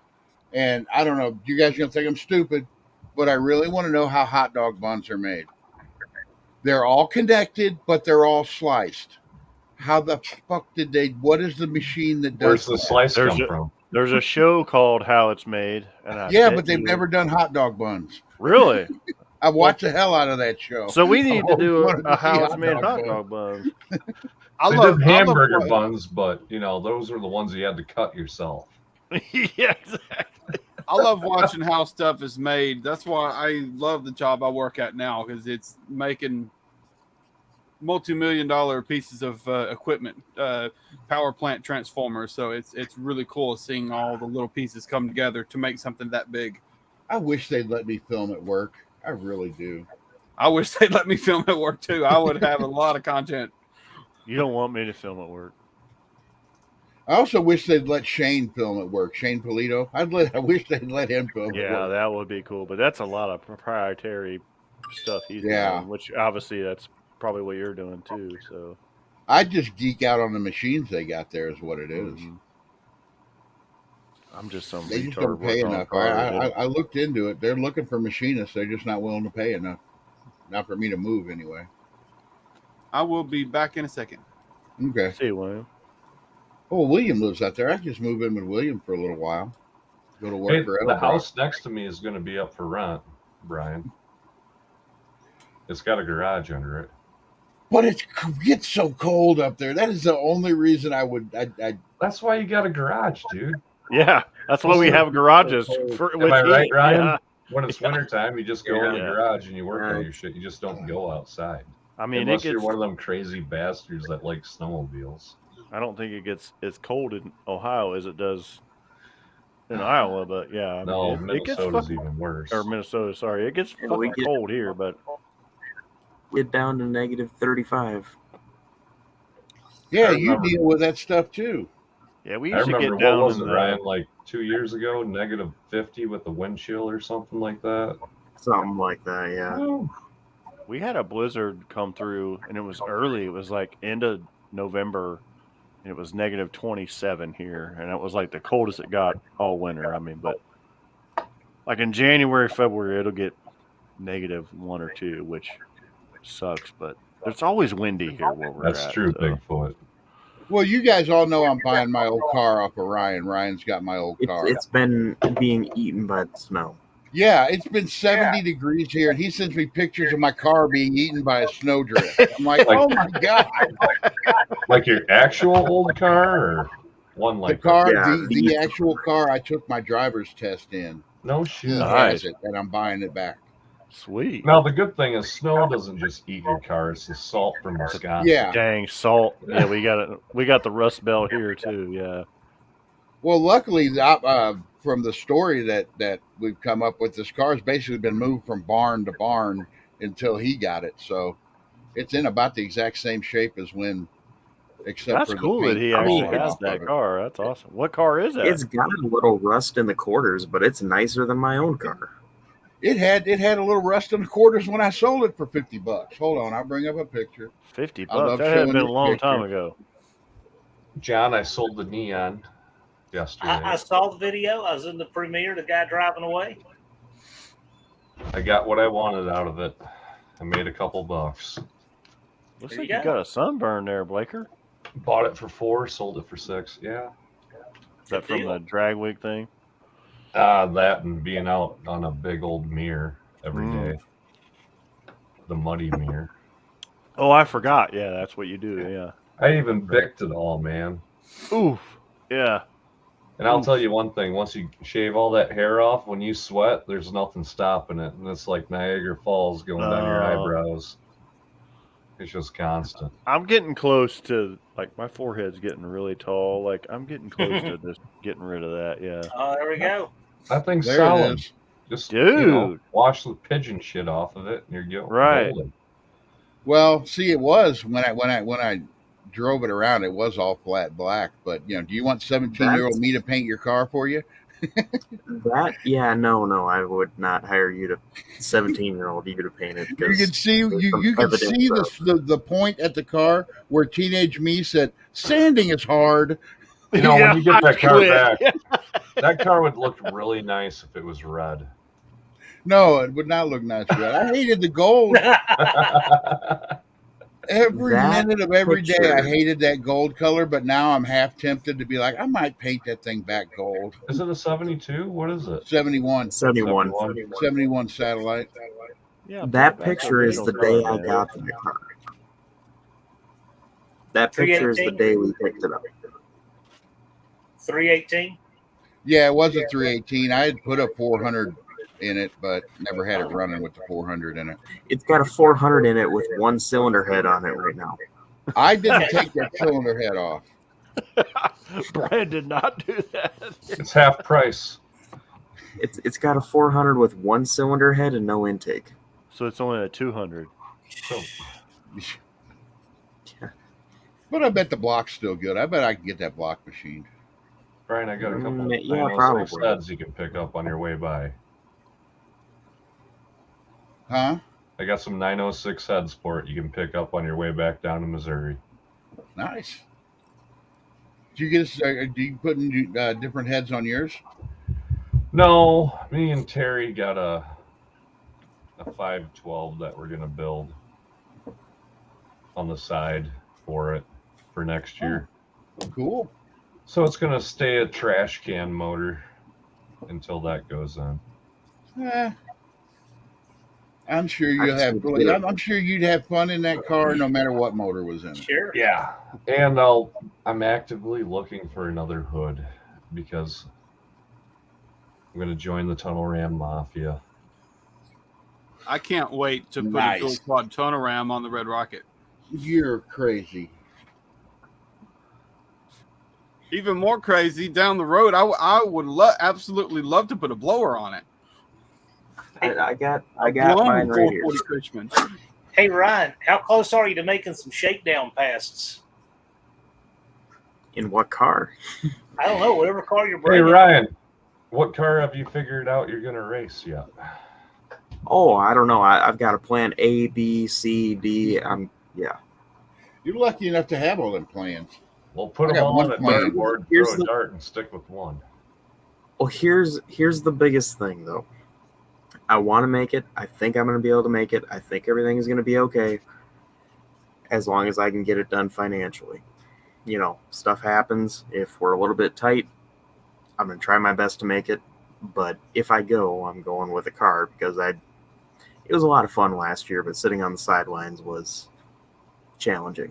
and I don't know. You guys are gonna think I'm stupid, but I really want to know how hot dog buns are made. They're all connected, but they're all sliced. How the fuck did they? What is the machine that does Where's the that? slice There's come a- from? There's a show called How It's Made, and I Yeah, bet but they've you- never done hot dog buns. really. I watch the hell out of that show. So we need to always do wanted to a see How It's hot Made dog hot bun. dog buns. I They love did hamburger what- buns, but you know those are the ones you had to cut yourself. Yeah, exactly. I love watching how stuff is made. That's why I love the job I work at now, because it's making multi-million-dollar pieces of equipment, power plant transformers. So it's really cool seeing all the little pieces come together to make something that big. I wish they'd let me film at work. I really do. I wish they'd let me film at work too. I would have a lot of content. You don't want me to film at work. I also wish they'd let Shane film at work. Shane Polito. I wish they'd let him film. at Yeah, work. that would be cool. But that's a lot of proprietary stuff he's Yeah. doing, which obviously that's probably what you're doing too. So I just geek out on the machines they got there. Is what it is. Mhm. I'm just some They just retard don't pay working on enough. cars. I looked into it. They're looking for machinists. They're just not willing to pay enough. Not for me to move anyway. I will be back in a second. Okay. See you, William. Oh, William lives out there. I can just move in with William for a little while. Go to work Hey, for the Edelbrock. house next to me is going to be up for rent, Brian. It's got a garage under it. But it gets so cold up there. That is the only reason I would. That's why you got a garage, dude. Yeah, that's why we have garages. Am I right, Ryan? Yeah. When it's wintertime, you just go in the Yeah. garage and you work on Yeah. your shit. You just don't go outside. I mean, Unless it you're gets. one of them crazy bastards that like snowmobiles. I don't think it gets as cold in Ohio as it does in Iowa, but yeah, I mean, No, it gets Minnesota's fucking, even worse. or Minnesota. Sorry, it gets Yeah, fucking we get- cold here, but Get down to negative 35. Yeah, I you remember- deal with that stuff too. yeah, we I used to remember get down what was in it, the, Ryan? Like 2 years ago, negative 50 with the wind chill or something like that. Something like that, yeah. we had a blizzard come through, and it was early. It was like end of November, and it was negative 27 here, and it was like the coldest it got all winter. I mean, but like in January, February, it'll get negative 1 or 2, which sucks. But it's always windy here where we're That's at. true, so. Bigfoot. Well, you guys all know I'm buying my old car off of Ryan. Ryan's got my old car. It's been being eaten by the snow. Yeah, it's been 70 degrees here, and he sends me pictures of my car being eaten by a snowdrift. I'm like, Like- oh my god! Like your actual old car or one The like car, Yeah, the actual car I took my driver's test in. No He shit. Nice. has it, and I'm buying it back. Sweet. Now the good thing is snow doesn't just eat your car; it's the salt from Wisconsin. Yeah. Dang, salt. Yeah, we got it. We got the Rust Belt here too. Yeah. Well, luckily, from the story that we've come up with, this car's basically been moved from barn to barn until he got it. So it's in about the exact same shape as when, except That's for cool the that paint he falling actually has off that of it. car. That's awesome. What car is that? It's got a little rust in the quarters, but it's nicer than my own car. It had a little rust in the quarters when I sold it for $50. Hold on, I'll bring up a picture. 50 I love bucks. That had showing been a this long time picture. ago. John, I sold the Neon yesterday. I saw the video. I was in the premiere. The guy driving away. I got what I wanted out of it. I made a couple bucks. Looks There like you you go. got a sunburn there, Blaker. Bought it for $4, sold it for $6. Yeah. Is that from deal. the drag week thing? That and being out on a big old mirror every Mm. day. The muddy mirror. Oh, I forgot. Yeah, that's what you do. Yeah. I even bicked it all, man. Oof. Yeah. And I'll tell you one thing: once you shave all that hair off, when you sweat, there's nothing stopping it, and it's like Niagara Falls going down your Oh. eyebrows. It's just constant. I'm getting close to, like, my forehead's getting really tall. Like, I'm getting close to just getting rid of that. Yeah. Oh, there we go. That thing's There solid. it is. Just Dude. wash the pigeon shit off of it, and you're good. Right. golden. Well, see, it was when I drove it around, it was all flat black. But do you want 17-year-old me to paint your car for you? No, I would not hire you to 17-year-old you to paint it. You because can see there's some you can evidence see of- the point at the car where teenage me said sanding is hard. You know, when you get that car quit. back, that car would look really nice if it was red. No, it would not look nice red. I hated the gold. Every That minute of every day, I picture- hated that gold color. But now I'm half tempted to be like, I might paint that thing back gold. Is it a 72? What is it? 71 71. satellite. Yeah, That put it back picture on is the original day color, I man. got the car. That picture is the 318? day we picked it up. 318. Yeah, it was a 318. I had put a 400 in it, but never had it running with the 400 in it. It's got a 400 in it with one cylinder head on it right now. I didn't take that cylinder head off. Brian did not do that. It's half price. It's got a 400 with one cylinder head and no intake. So it's only a 200. So, But I bet the block's still good. I bet I can get that block machined. Brian, I got a couple Yeah, 906 probably. heads you can pick up on your way by. Huh? I got some 906 head sport you can pick up on your way back down to Missouri. Nice. Do you get? Do you put different heads on yours? No, me and Terry got a 512 that we're gonna build on the side for it. for next year. Cool. So it's going to stay a trash can motor until that goes on. I'm sure I you'll just have. need to get I'm sure you'd have fun in that car, no matter what motor was in it. Sure. Yeah, and I'm actively looking for another hood because I'm going to join the Tunnel Ram Mafia. I can't wait to put Nice. a dual quad tonal ram on the Red Rocket. You're crazy. Even more crazy, down the road, I would absolutely love to put a blower on it. I got Blown mine right here. 440 Cushman. Hey Ryan, how close are you to making some shakedown passes? In what car? I don't know. Whatever car you're Hey bringing. Ryan, what car have you figured out you're going to race yet? Oh, I don't know. I've got a plan A, B, C, D. You're lucky enough to have all them plans. We'll put I them got all one on a plan. dartboard, Here's throw a the- dart, and stick with one. Well, here's the biggest thing though. I want to make it. I think I'm going to be able to make it. I think everything is going to be okay, as long as I can get it done financially. You know, stuff happens. If we're a little bit tight, I'm going to try my best to make it. But if I go, I'm going with a car because it was a lot of fun last year, but sitting on the sidelines was challenging.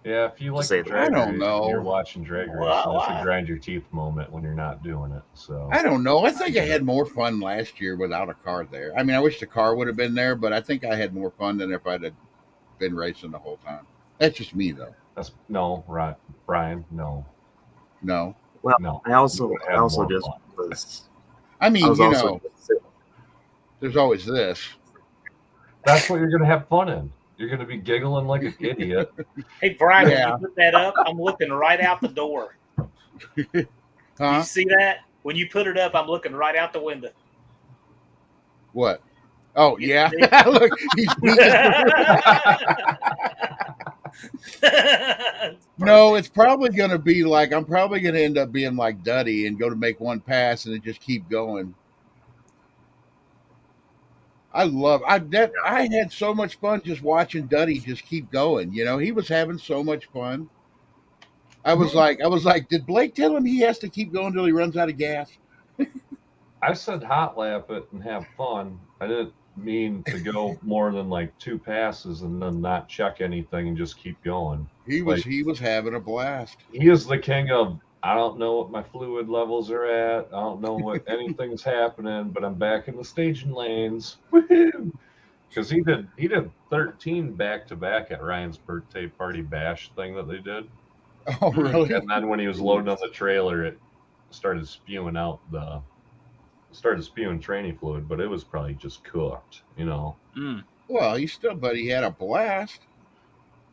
Yeah, if you like say the that. drag I don't racing, know. you're watching drag racing. Well, That's a grind your teeth moment when you're not doing it. So I don't know. I think I had more fun last year without a car there. I mean, I wish the car would have been there, but I think I had more fun than if I'd have been racing the whole time. That's just me, though. that's no, right, Brian. No, No, Well, no. I also You would have more just fun. was. I mean, I was you also know, there's always this. That's what you're gonna have fun in. You're gonna be giggling like an idiot. Hey Brian, Yeah. when you put that up, I'm looking right out the door. You Huh? see that? When you put it up, I'm looking right out the window. What? Oh, yeah. Look, he's No, it's probably going to be like, I'm probably going to end up being like Duddy and go to make one pass and then just keep going. I had so much fun just watching Duddy just keep going. You know, he was having so much fun. I was like, did Blake tell him he has to keep going until he runs out of gas? I said hot lap it and have fun. I didn't mean to go more than like 2 passes and then not check anything and just keep going. He was having a blast. He is the king of, I don't know what my fluid levels are at. I don't know what anything's happening, but I'm back in the staging lanes. Woohoo! Because he did 13 back to back at Ryan's birthday party bash thing that they did. Oh, really? And then when he was loading on the trailer, it started spewing training fluid, but it was probably just cooked, you know. Well, but he had a blast.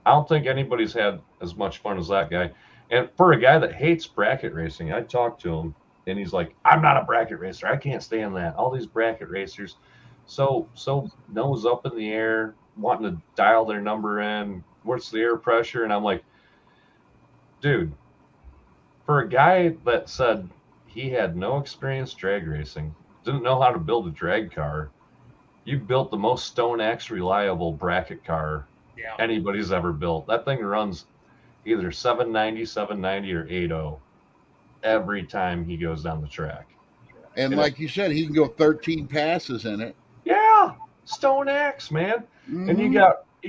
I don't think anybody's had as much fun as that guy. And for a guy that hates bracket racing, I talked to him and he's like, I'm not a bracket racer. I can't stand that. All these bracket racers, so nose up in the air, wanting to dial their number in. What's the air pressure? And I'm like, dude, for a guy that said he had no experience drag racing, didn't know how to build a drag car, you built the most StoneX reliable bracket car Yeah. anybody's ever built. That thing runs either 790 or 80 every time he goes down the track. And Yeah. like you said, he can go 13 passes in it. Yeah, StoneX, man. And you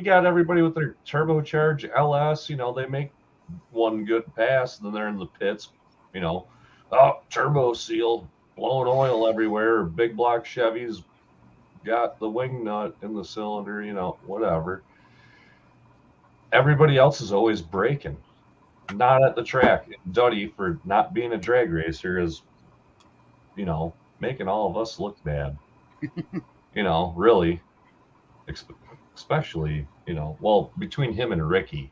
got everybody with their turbocharged LS, you know, they make one good pass and then they're in the pits, you know, turbo seal, blowing oil everywhere, big block Chevys got the wing nut in the cylinder, you know, whatever. Everybody else is always braking, not at the track. Duddy, for not being a drag racer, is, you know, making all of us look bad. You know, really, especially, you know, well, between him and Ricky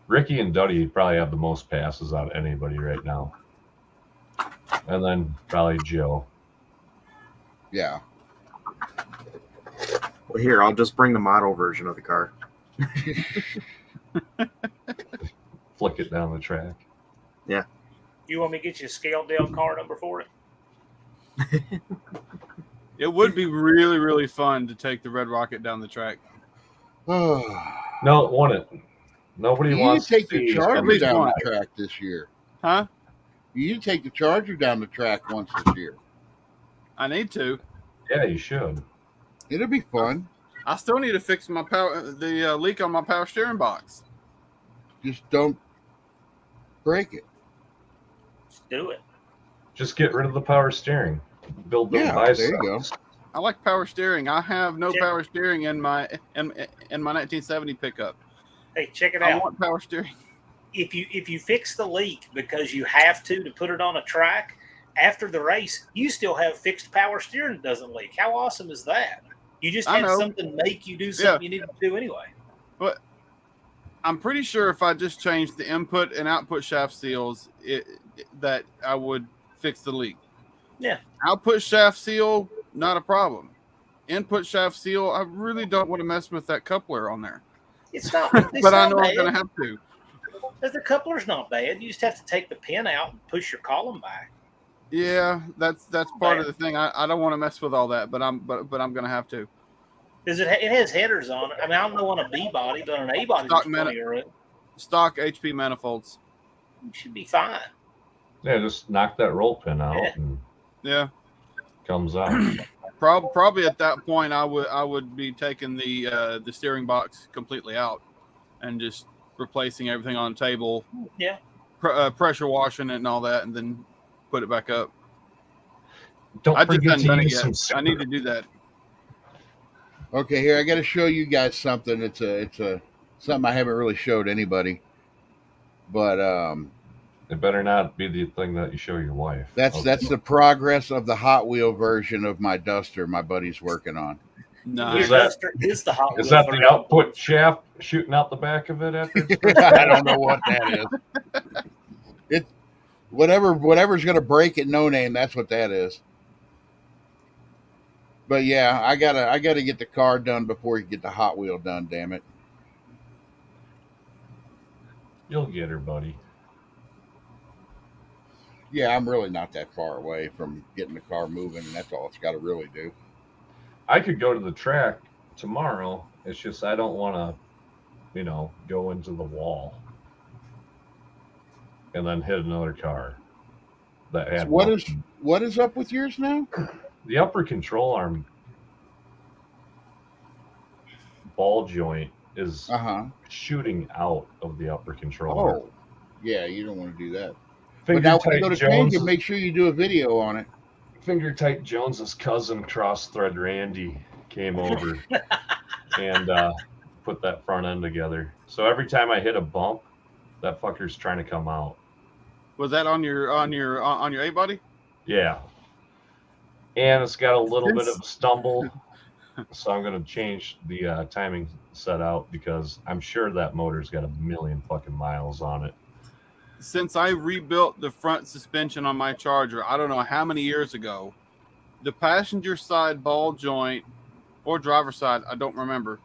and Duddy probably have the most passes out of anybody right now. And then probably Joe. Yeah. Well, here, I'll just bring the model version of the car. Flick it down the track. You want me to get you a scaled down car number for it? It would be really, really fun to take the Red Rocket down the track. No, it wouldn't. Nobody You need wants to take to the see Charger least down one. the track this year. Huh? You need to take the Charger down the track once this year. I need to. Yeah, you should. It'll be fun. I still need to fix my the leak on my power steering box. Just don't break it. Just do it. Just get rid of the power steering. Build those Yeah, bicycles. there you go. I like power steering. I have no Check- power steering in my 1970 pickup. Hey, check it I out. want power steering. If you fix the leak because you have to put it on a track, after the race, you still have fixed power steering that doesn't leak. How awesome is that? You just I had know. something make you do something you needed to do anyway. But I'm pretty sure if I just changed the input and output shaft seals, that I would fix the leak. Yeah. Output shaft seal, not a problem. Input shaft seal, I really don't want to mess with that coupler on there. It's not. It's But I not know I'm bad. going to have to. The coupler's not bad. You just have to take the pin out and push your column back. Yeah, that's part of the thing. I don't want to mess with all that, but I'm going to have to. Because it has headers on it. I mean, I don't know on a B body, but on an A body, Stock there's plenty of room. Stock HP manifolds. You should be fine. Yeah, just knock that roll pin out Yeah. and Yeah. comes out. Probably at that point I would be taking the steering box completely out and just replacing everything on the table. Yeah. Pressure washing it and all that, and then put it back up. Don't I just forget haven't to done it use yet. some I need to do that. Okay, here I got to show you guys something. It's a something I haven't really showed anybody, but It better not be the thing that you show your wife. that's the progress of the Hot Wheel version of my Duster my buddy's working on. No, Your Is that- Duster is the Hot Is Wheel that version. the output shaft shooting out the back of it after it's I don't know what that is. It's whatever's gonna break it. No name. That's what that is. But yeah, I gotta get the car done before you get the Hot Wheel done. Damn it. You'll get her, buddy. Yeah, I'm really not that far away from getting the car moving, and that's all it's got to really do. I could go to the track tomorrow. It's just I don't want to, go into the wall and then hit another car that had So what is up with yours now? the upper control arm ball joint is shooting out of the upper control arm. Oh, yeah, you don't want to do that. Finger But now when tight you go to change Jones, it, make sure you do a video on it. Finger tight Jones's cousin, cross thread Randy, came over and put that front end together. So every time I hit a bump, that fucker's trying to come out. was that on your A body? Yeah. And it's got a little bit of a stumble. So I'm going to change the timing set out because I'm sure that motor's got 1 million fucking miles on it. Since I rebuilt the front suspension on my Charger, I don't know how many years ago, the passenger side ball joint or driver side, I don't remember,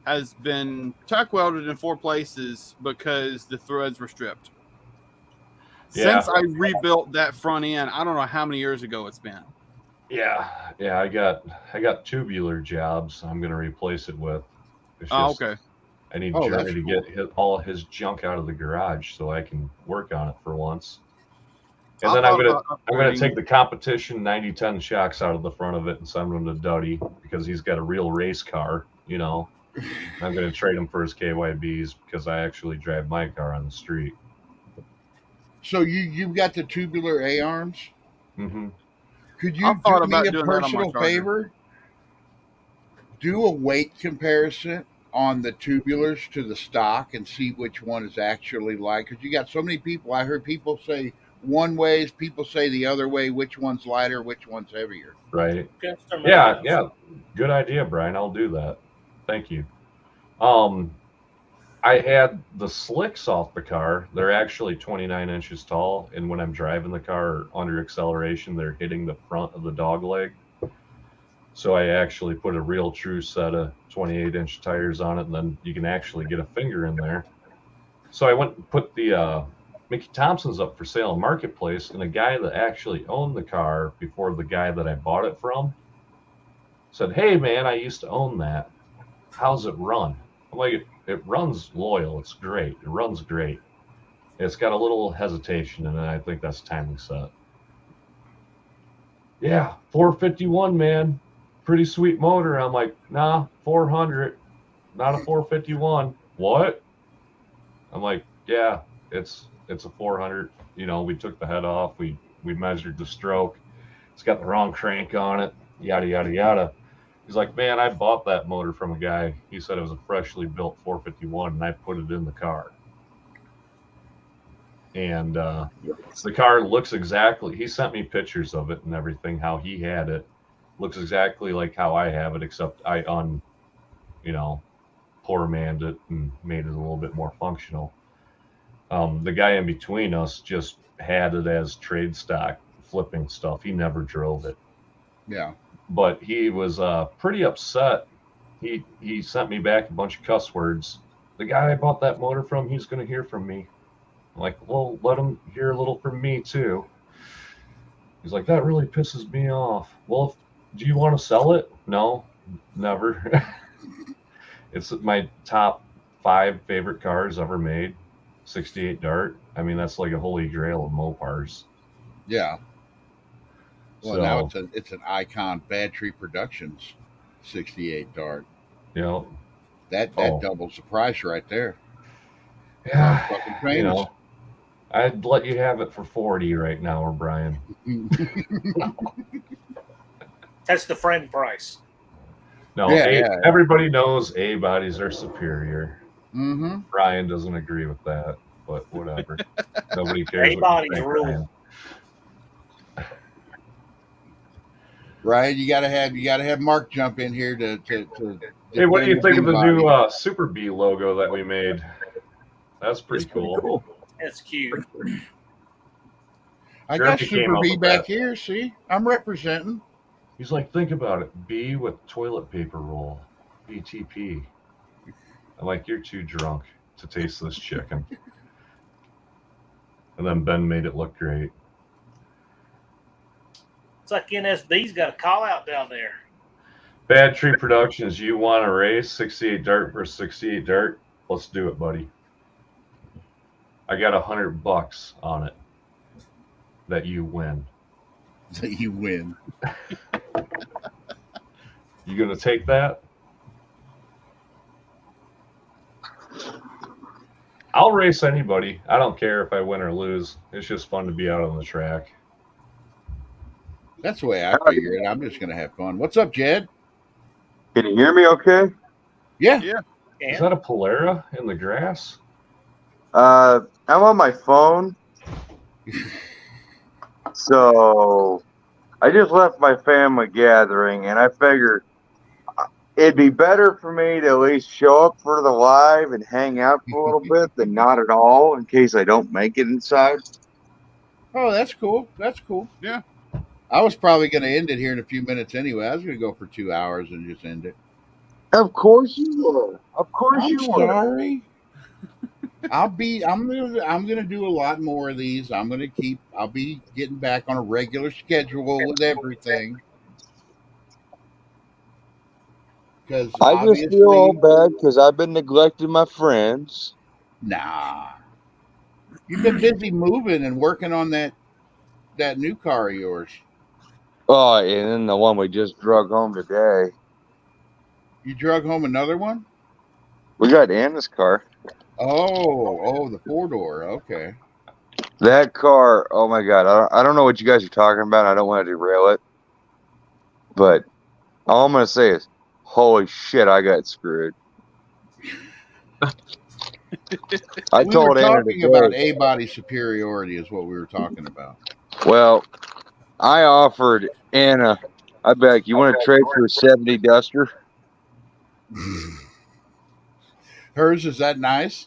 has been tack welded in 4 places because the threads were stripped. Yeah. Since I rebuilt that front end, I don't know how many years ago it's been. Yeah, I got tubular jobs I'm going to replace it with. It's just, Okay. I need Oh, Jeremy that's to get all his junk out of the garage so I can work on it for once. And I then I'm thought about gonna upgrading- take the competition 9010 shocks out of the front of it and send them to Duddy because he's got a real race car. I'm gonna trade him for his KYBs because I actually drive my car on the street. So you've got the tubular A arms. Mm-hmm. Could you I thought do about me a doing that on my personal Charger. favor? Do a weight comparison on the tubulars to the stock and see which one is actually like. Because you got so many people. I heard people say one way, people say the other way. Which one's lighter? Which one's heavier? Right. Custom Yeah, modes. yeah. Good idea, Brian. I'll do that. Thank you. I had the slicks off the car. They're actually 29 inches tall, and when I'm driving the car under acceleration, they're hitting the front of the dog leg. So I actually put a real true set of 28-inch tires on it, and then you can actually get a finger in there. So I went and put the Mickey Thompson's up for sale in Marketplace, and the guy that actually owned the car before the guy that I bought it from said, "Hey, man, I used to own that. How's it run?" I'm like, it runs loyal. It's great. It runs great. It's got a little hesitation, and I think that's timing set. Yeah, 451, man. Pretty sweet motor. I'm like, nah, 400, not a 451. What? I'm like, yeah, it's a 400. You know, we took the head off. We measured the stroke. It's got the wrong crank on it. Yada yada yada. He's like, man, I bought that motor from a guy. He said it was a freshly built 451, and I put it in the car. And the car looks exactly. He sent me pictures of it and everything. How he had it looks exactly like how I have it, except I poor manned it and made it a little bit more functional. The guy in between us just had it as trade stock flipping stuff. He never drove it. Yeah. But he was pretty upset. He sent me back a bunch of cuss words. The guy I bought that motor from, he's going to hear from me. I'm like, well, let him hear a little from me too. He's like, that really pisses me off. Well, do you want to sell it? No, never. It's my top 5 favorite cars ever made. 68 Dart. I mean, that's like a holy grail of Mopars. Yeah. Well, So, now it's an Icon Bad Tree Productions 68 Dart. you know, That Oh. doubles the price right there. yeah, Fucking you famous. know, I'd let you have it for 40 right now, O'Brien. That's the friend price. No, Yeah. everybody knows A bodies are superior. Mm-hmm. Brian doesn't agree with that, but whatever. Nobody cares. A what you bodies think, rule. Brian. Ryan, you gotta have Mark jump in here to Hey, what do you defend think of the B-body. new Super B logo that we made? That's pretty cool. That's cute. I got Jeremy came Super up B with back that. here. See, I'm representing. He's like, think about it. B with toilet paper roll. BTP. I'm like, you're too drunk to taste this chicken. And then Ben made it look great. It's like NSB's got a call out down there. Bad Tree Productions, you want to race 68 Dart versus 68 Dart? Let's do it, buddy. I got $100 on it that you win. So you win. You gonna take that? I'll race anybody. I don't care if I win or lose. It's just fun to be out on the track. That's the way I figure it. I'm just gonna have fun. What's up, Jed? Can you hear me okay? Yeah. Is And that a Polera in the grass? I'm on my phone. So I just left my family gathering, and I figured it'd be better for me to at least show up for the live and hang out for a little bit than not at all in case I don't make it inside. Oh, that's cool. That's cool. Yeah. I was probably gonna end it here in a few minutes anyway. I was gonna go for 2 hours and just end it. Of course you were. Of course I'm you were. sorry. I'm gonna do a lot more of these. I'll be getting back on a regular schedule with everything. Because I just feel all bad because I've been neglecting my friends. Nah. You've been busy moving and working on that new car of yours. Oh, and then the one we just drug home today. You drug home another one? We got Anna's car. Oh, the 4-door. Okay. That car, oh my God. I don't know what you guys are talking about. I don't want to derail it. But all I'm going to say is, holy shit, I got screwed. I We told were Anna talking today, about A-body superiority is what we were talking about. well, I offered Anna, I bet, you want to trade for a 70 Duster? Hers, is that nice?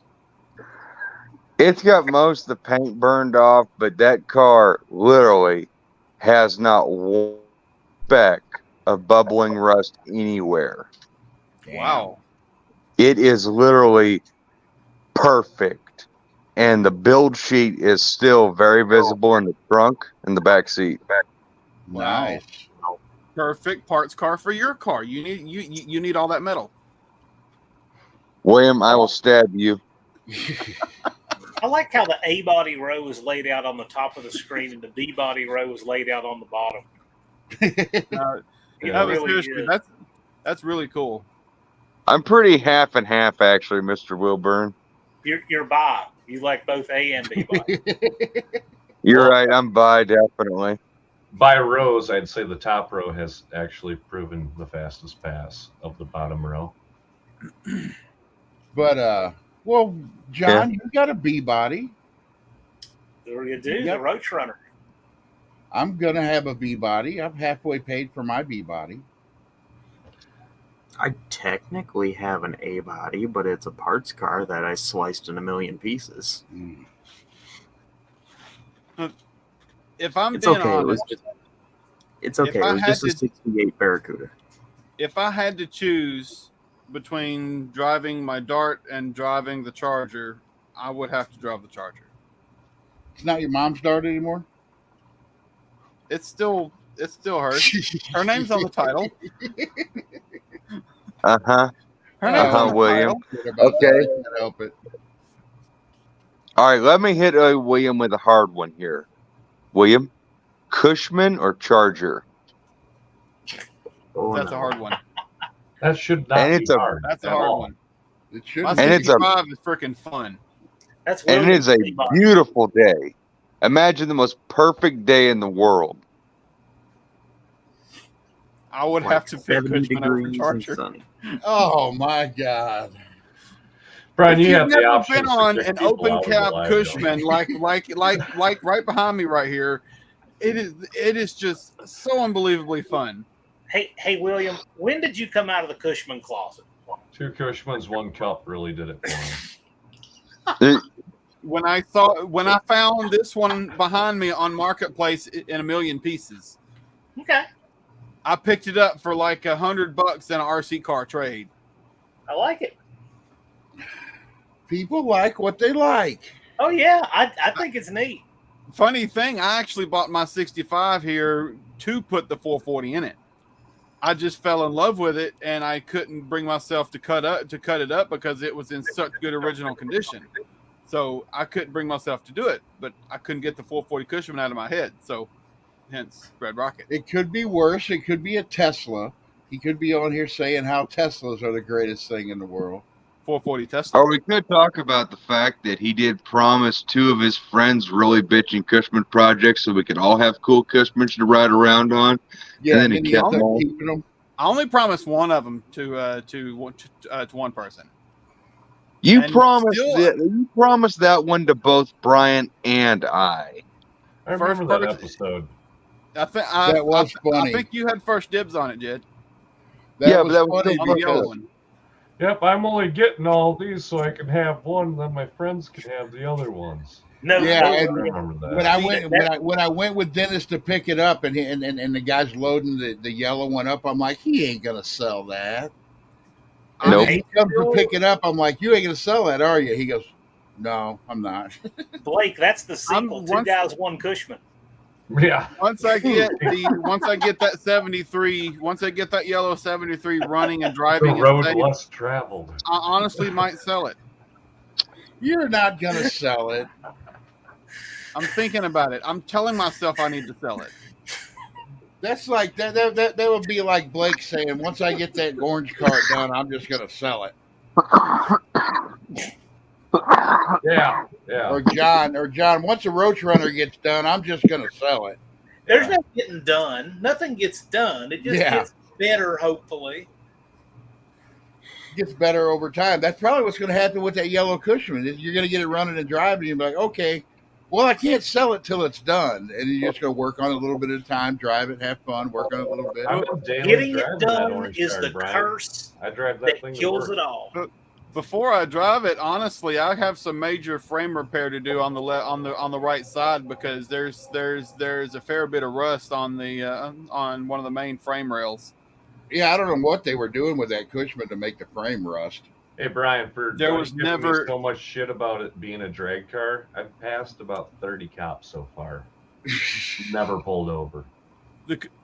It's got most of the paint burned off, but that car literally has not one speck of bubbling rust anywhere. Wow. It is literally perfect. And the build sheet is still very visible in the trunk and the back seat. Nice. Perfect parts car for your car. You need all that metal. William, I will stab you. I like how the A body row is laid out on the top of the screen and the B body row is laid out on the bottom. That was seriously, that's really cool. I'm pretty half and half, actually, Mr. Wilburn. You're bi. You like both A and B body. You're right. I'm bi, definitely. By rows, I'd say the top row has actually proven the fastest pass of the bottom row. But well, John, you got a B body. There you do, Yep. the Roach Runner. I'm gonna have a B body. I'm halfway paid for my B body. I technically have an A body, but it's a parts car that I sliced in a million pieces. If I'm It's being okay. honest, It's okay. If I It was had just a to- 68 Barracuda. if I had to choose between driving my Dart and driving the Charger, I would have to drive the Charger. It's not your mom's Dart anymore. It's still hers. Her name's on the title. Uh-huh. Her name's on the William. title. Okay. Can't help it. All right, let me hit William with a hard one here. William, Cushman or Charger? Oh, That's no. a hard one. That should not And be it's a- hard. That's a at hard all. one. It should. My be. And it's a- 65 is freaking fun. That's And it Williams' is a B body. beautiful day. Imagine the most perfect day in the world. I would Like have to pick 70 Cushman over degrees and Charger. sunny. Oh my God. Brian, If you you've have the never option been to on kick an people open out of the cab live Cushman, show. like right behind me right here, it is just so unbelievably fun. Hey, William, when did you come out of the Cushman closet? 2 Cushmans, 1 cup really did it for me. When I found this one behind me on Marketplace in a million pieces, Okay, I picked it up for like $100 in an RC car trade. I like it. People like what they like. Oh yeah, I think it's neat. Funny thing, I actually bought my 65 here to put the 440 in it. I just fell in love with it, and I couldn't bring myself to cut it up because it was in such good original condition. So I couldn't bring myself to do it, but I couldn't get the 440 Cushman out of my head. So, hence Red Rocket. It could be worse. It could be a Tesla. He could be on here saying how Teslas are the greatest thing in the world. 440 Tesla. Or we could talk about the fact that he did promise 2 of his friends really bitching Cushman projects so we could all have cool Cushmans to ride around on. Yeah, And then he and he kept ended them up all. keeping them. I only promised one of them to one person. You And promised still- you promised that one to both Brian and I. I remember that First- episode. That was funny. I think you had first dibs on it, Jed. That Yeah, was but that was funny still On the yellow because one. Yep, I'm only getting all these so I can have one, then my friends can have the other ones. No, Yeah, no, I and remember that. when I See, went that- when I went with Dennis to pick it up and the guy's loading the yellow one up, I'm like, he ain't gonna sell that. And Nope. then he comes to pick it up, I'm like, you ain't gonna sell that, are you? He goes, no, I'm not. Blake, that's the sequel. Two once- guys, one Cushman. Yeah. Once I get that 73, once I get that yellow 73 running and The driving, and road safe, less traveled. I honestly might sell it. You're not gonna sell it. I'm thinking about it. I'm telling myself I need to sell it. That's like that would be like Blake saying, once I get that orange car done, I'm just gonna sell it. Yeah. Or John, once a Roach Runner gets done, I'm just gonna sell it. There's no getting done. Nothing gets done. It just Yeah. gets better, hopefully. Gets better over time. That's probably what's going to happen with that yellow Cushman. Is you're going to get it running and driving. And you're like, okay, well, I can't sell it till it's done, and you're just going to work on it a little bit at a time, drive it, have fun, work on it a little bit. I've been daily Getting it driving that done orange is car, the Brian. curse I drive that that thing to kills work. it all. Before I drive it, honestly, I have some major frame repair to do on the right side because there's a fair bit of rust on the on one of the main frame rails. Yeah, I don't know what they were doing with that Cushman to make the frame rust. Hey Brian, for There Johnny was giving me never- so much shit about it being a drag car. I've passed about 30 cops so far. Never pulled over.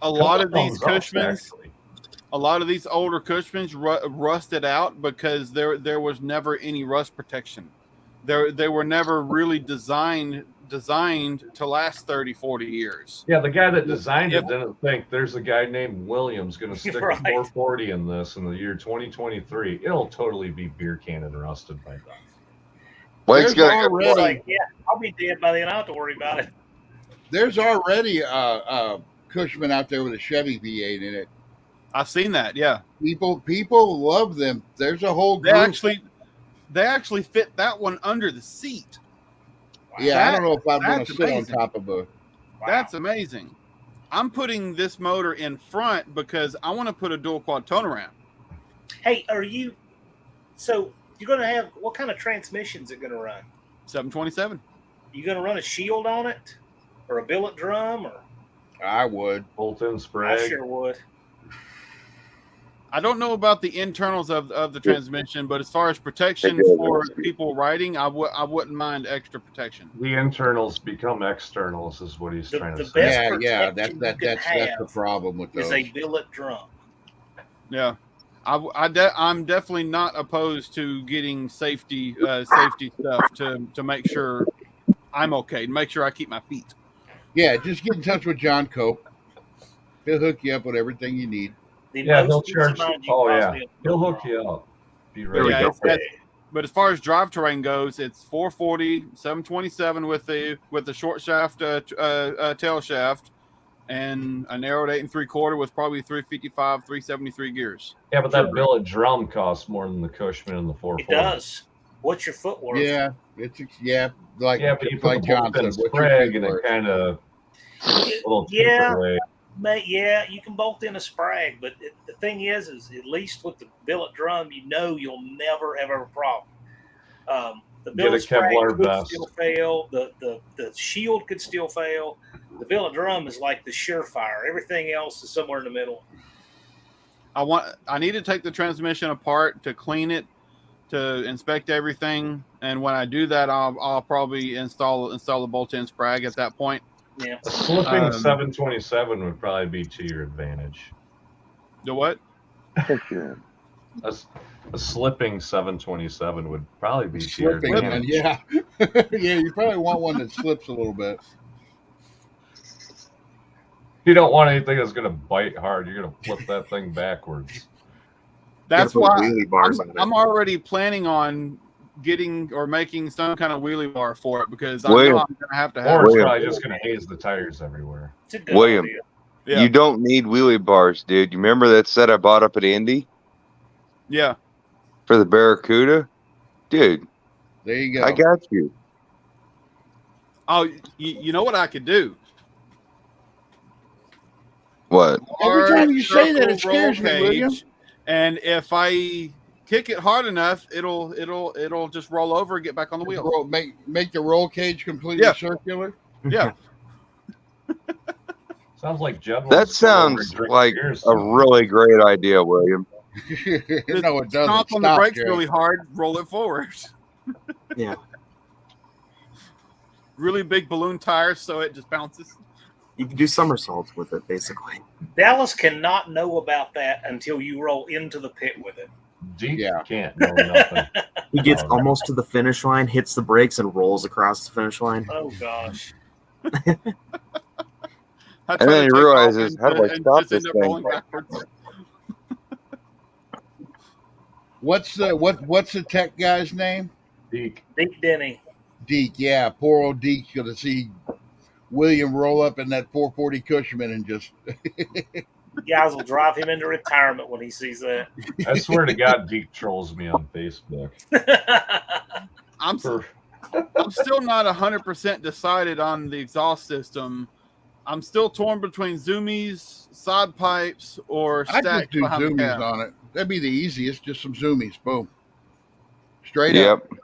A lot of these Thumbs up, Cushmans, actually. a lot of these older Cushmans rusted out because there was never any rust protection. They were never really designed to last 30, 40 years. Yeah, the guy that designed it didn't think there's a guy named Williams going to stick Right. a 440 in this in the year 2023. It'll totally be beer cannon rusted by then. Blake's There's got already- It's like, yeah, I'll be dead by then. I don't have to worry about it. There's already a Cushman out there with a Chevy V8 in it. I've seen that. Yeah, People love them. There's a whole they group. actually fit that one under the seat. Yeah, I don't know if I'm going That's to sit amazing. on top of a. Wow. That's amazing. I'm putting this motor in front because I want to put a dual quad turnaround. Hey, so you're going to have, what kind of transmission's it going to run? 727. You going to run a shield on it? Or a billet drum? Or I would. Bolt-in I Sprague. sure would. I don't know about the internals of the transmission, but as far as protection It does. for people riding, I wouldn't mind extra protection. The internals become externals, is what he's trying to The say. best Yeah. protection That's you can that's the have problem with is those. a billet drum. Yeah, I'm definitely not opposed to getting safety stuff to make sure I'm okay, to make sure I keep my feet. Yeah, just get in touch with John Cope. He'll hook you up with everything you need. The Yeah, most they'll peace charge of you. mind Oh, can yeah. possibly have a He'll billet hook drum. you up. Be There we ready. Yeah, go. but as far as drive terrain goes, it's 440, 727 with the short shaft tail shaft, and a narrowed 8 3/4 with probably 355, 373 gears. Yeah, but that billet drum costs more than the Cushman and the 440. It does. What's your foot worth? Yeah, like Yeah, but you put like the John bolt-in said. What's your Sprague feet in a worth? kind of little Yeah. cheaper way. Yeah, you can bolt in a Sprague, but the thing is at least with the billet drum, you'll never ever have a problem. The Get a billet Sprague Kevlar could vest. still fail. The shield could still fail. The billet drum is like the surefire. Everything else is somewhere in the middle. I need to take the transmission apart to clean it, to inspect everything, and when I do that, I'll probably install the bolt-in Sprague at that point. Yeah. A slipping Um, 727 would probably be to your advantage. The what? A slipping 727 would probably be to your Slipping, man. advantage. Yeah, yeah. You probably want one that slips a little bit. You don't want anything that's going to bite hard. You're going to flip that thing backwards. That's Gotta put why wheelie bars on it. I'm already planning on getting or making some kind of wheelie bar for it because I William. know I'm going to have Or it's William. probably just going to haze the tires everywhere. It's a good William. idea. Yeah. You don't need wheelie bars, dude. You remember that set I bought up at Indy Yeah. for the Barracuda? Dude, There you go. I got you. Oh, you know what I could do? What? Every time you Circle say that, it scares roll me, William. cage, and if I kick it hard enough, it'll just roll over and get back on the wheel. Make the roll cage completely Yeah. circular. Yeah. Sounds like Jed. That wants to go over and sounds drink like beers a really great idea, William. No, it doesn't. Stomp on the Stop, brakes Joe. really hard, roll it forward. Yeah. Really big balloon tires, so it just bounces. You can do somersaults with it, basically. Dallas cannot know about that until you roll into the pit with it. Deep Yeah. can't know nothing. He gets Oh, almost to the finish line, hits the brakes, and rolls across the finish line. Oh gosh. I And try then to he take off realizes, how do I and stop just this end up thing? rolling backwards. What's the tech guy's name? Deke. Dick Denny. Deke. Yeah, poor old Deke's gonna see William roll up in that 440 Cushman and just. Guys will drive him into retirement when he sees that. I swear to God, Deke trolls me on Facebook. I'm For still not 100% decided on the exhaust system. I'm still torn between zoomies, side pipes, or I just stacks do behind the zoomies cab. on it. That'd be the easiest. Just some zoomies. Boom. Straight up. Yep.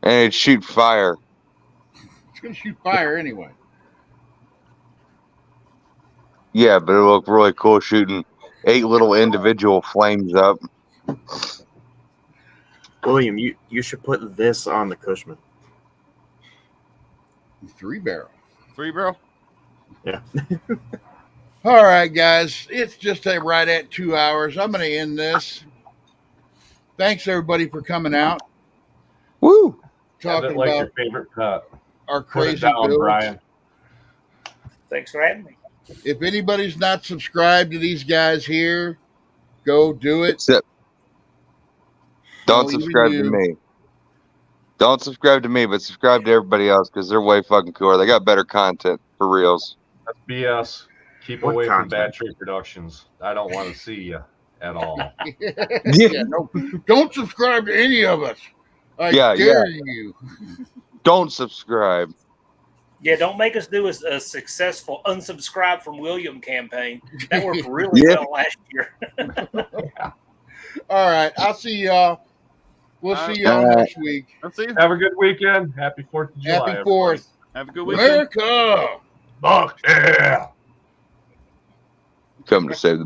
And it'd shoot fire. It's gonna shoot fire anyway. Yeah, but it'll look really cool shooting 8 little individual flames up. William, you should put this on the Cushman. 3-barrel. 3-barrel? Yeah. All right, guys. It's just right at 2 hours. I'm going to end this. Thanks, everybody, for coming out. Woo! Have Talking it like about your favorite pet. our Put it crazy down, builds. Brian. Thanks for having me. If anybody's not subscribed to these guys here, go do it. Except, don't Well, even subscribe to you. me. Don't subscribe to me, but subscribe to everybody else because they're way fucking cooler. They got better content for reals. That's BS. Keep What away from content? Bad Tree Productions. I don't want to see you at all. Yeah, no, don't subscribe to any of us. I Yeah, dare you. Don't subscribe. Yeah, don't make us do a successful unsubscribe from William campaign. That worked really Yeah. well last year. All right, I'll see y'all. We'll see y'all All right. next week. Let's see. Have a good weekend. Happy 4th of July. Happy everybody. 4th. Have a good weekend. America! Fuck yeah. Come to save the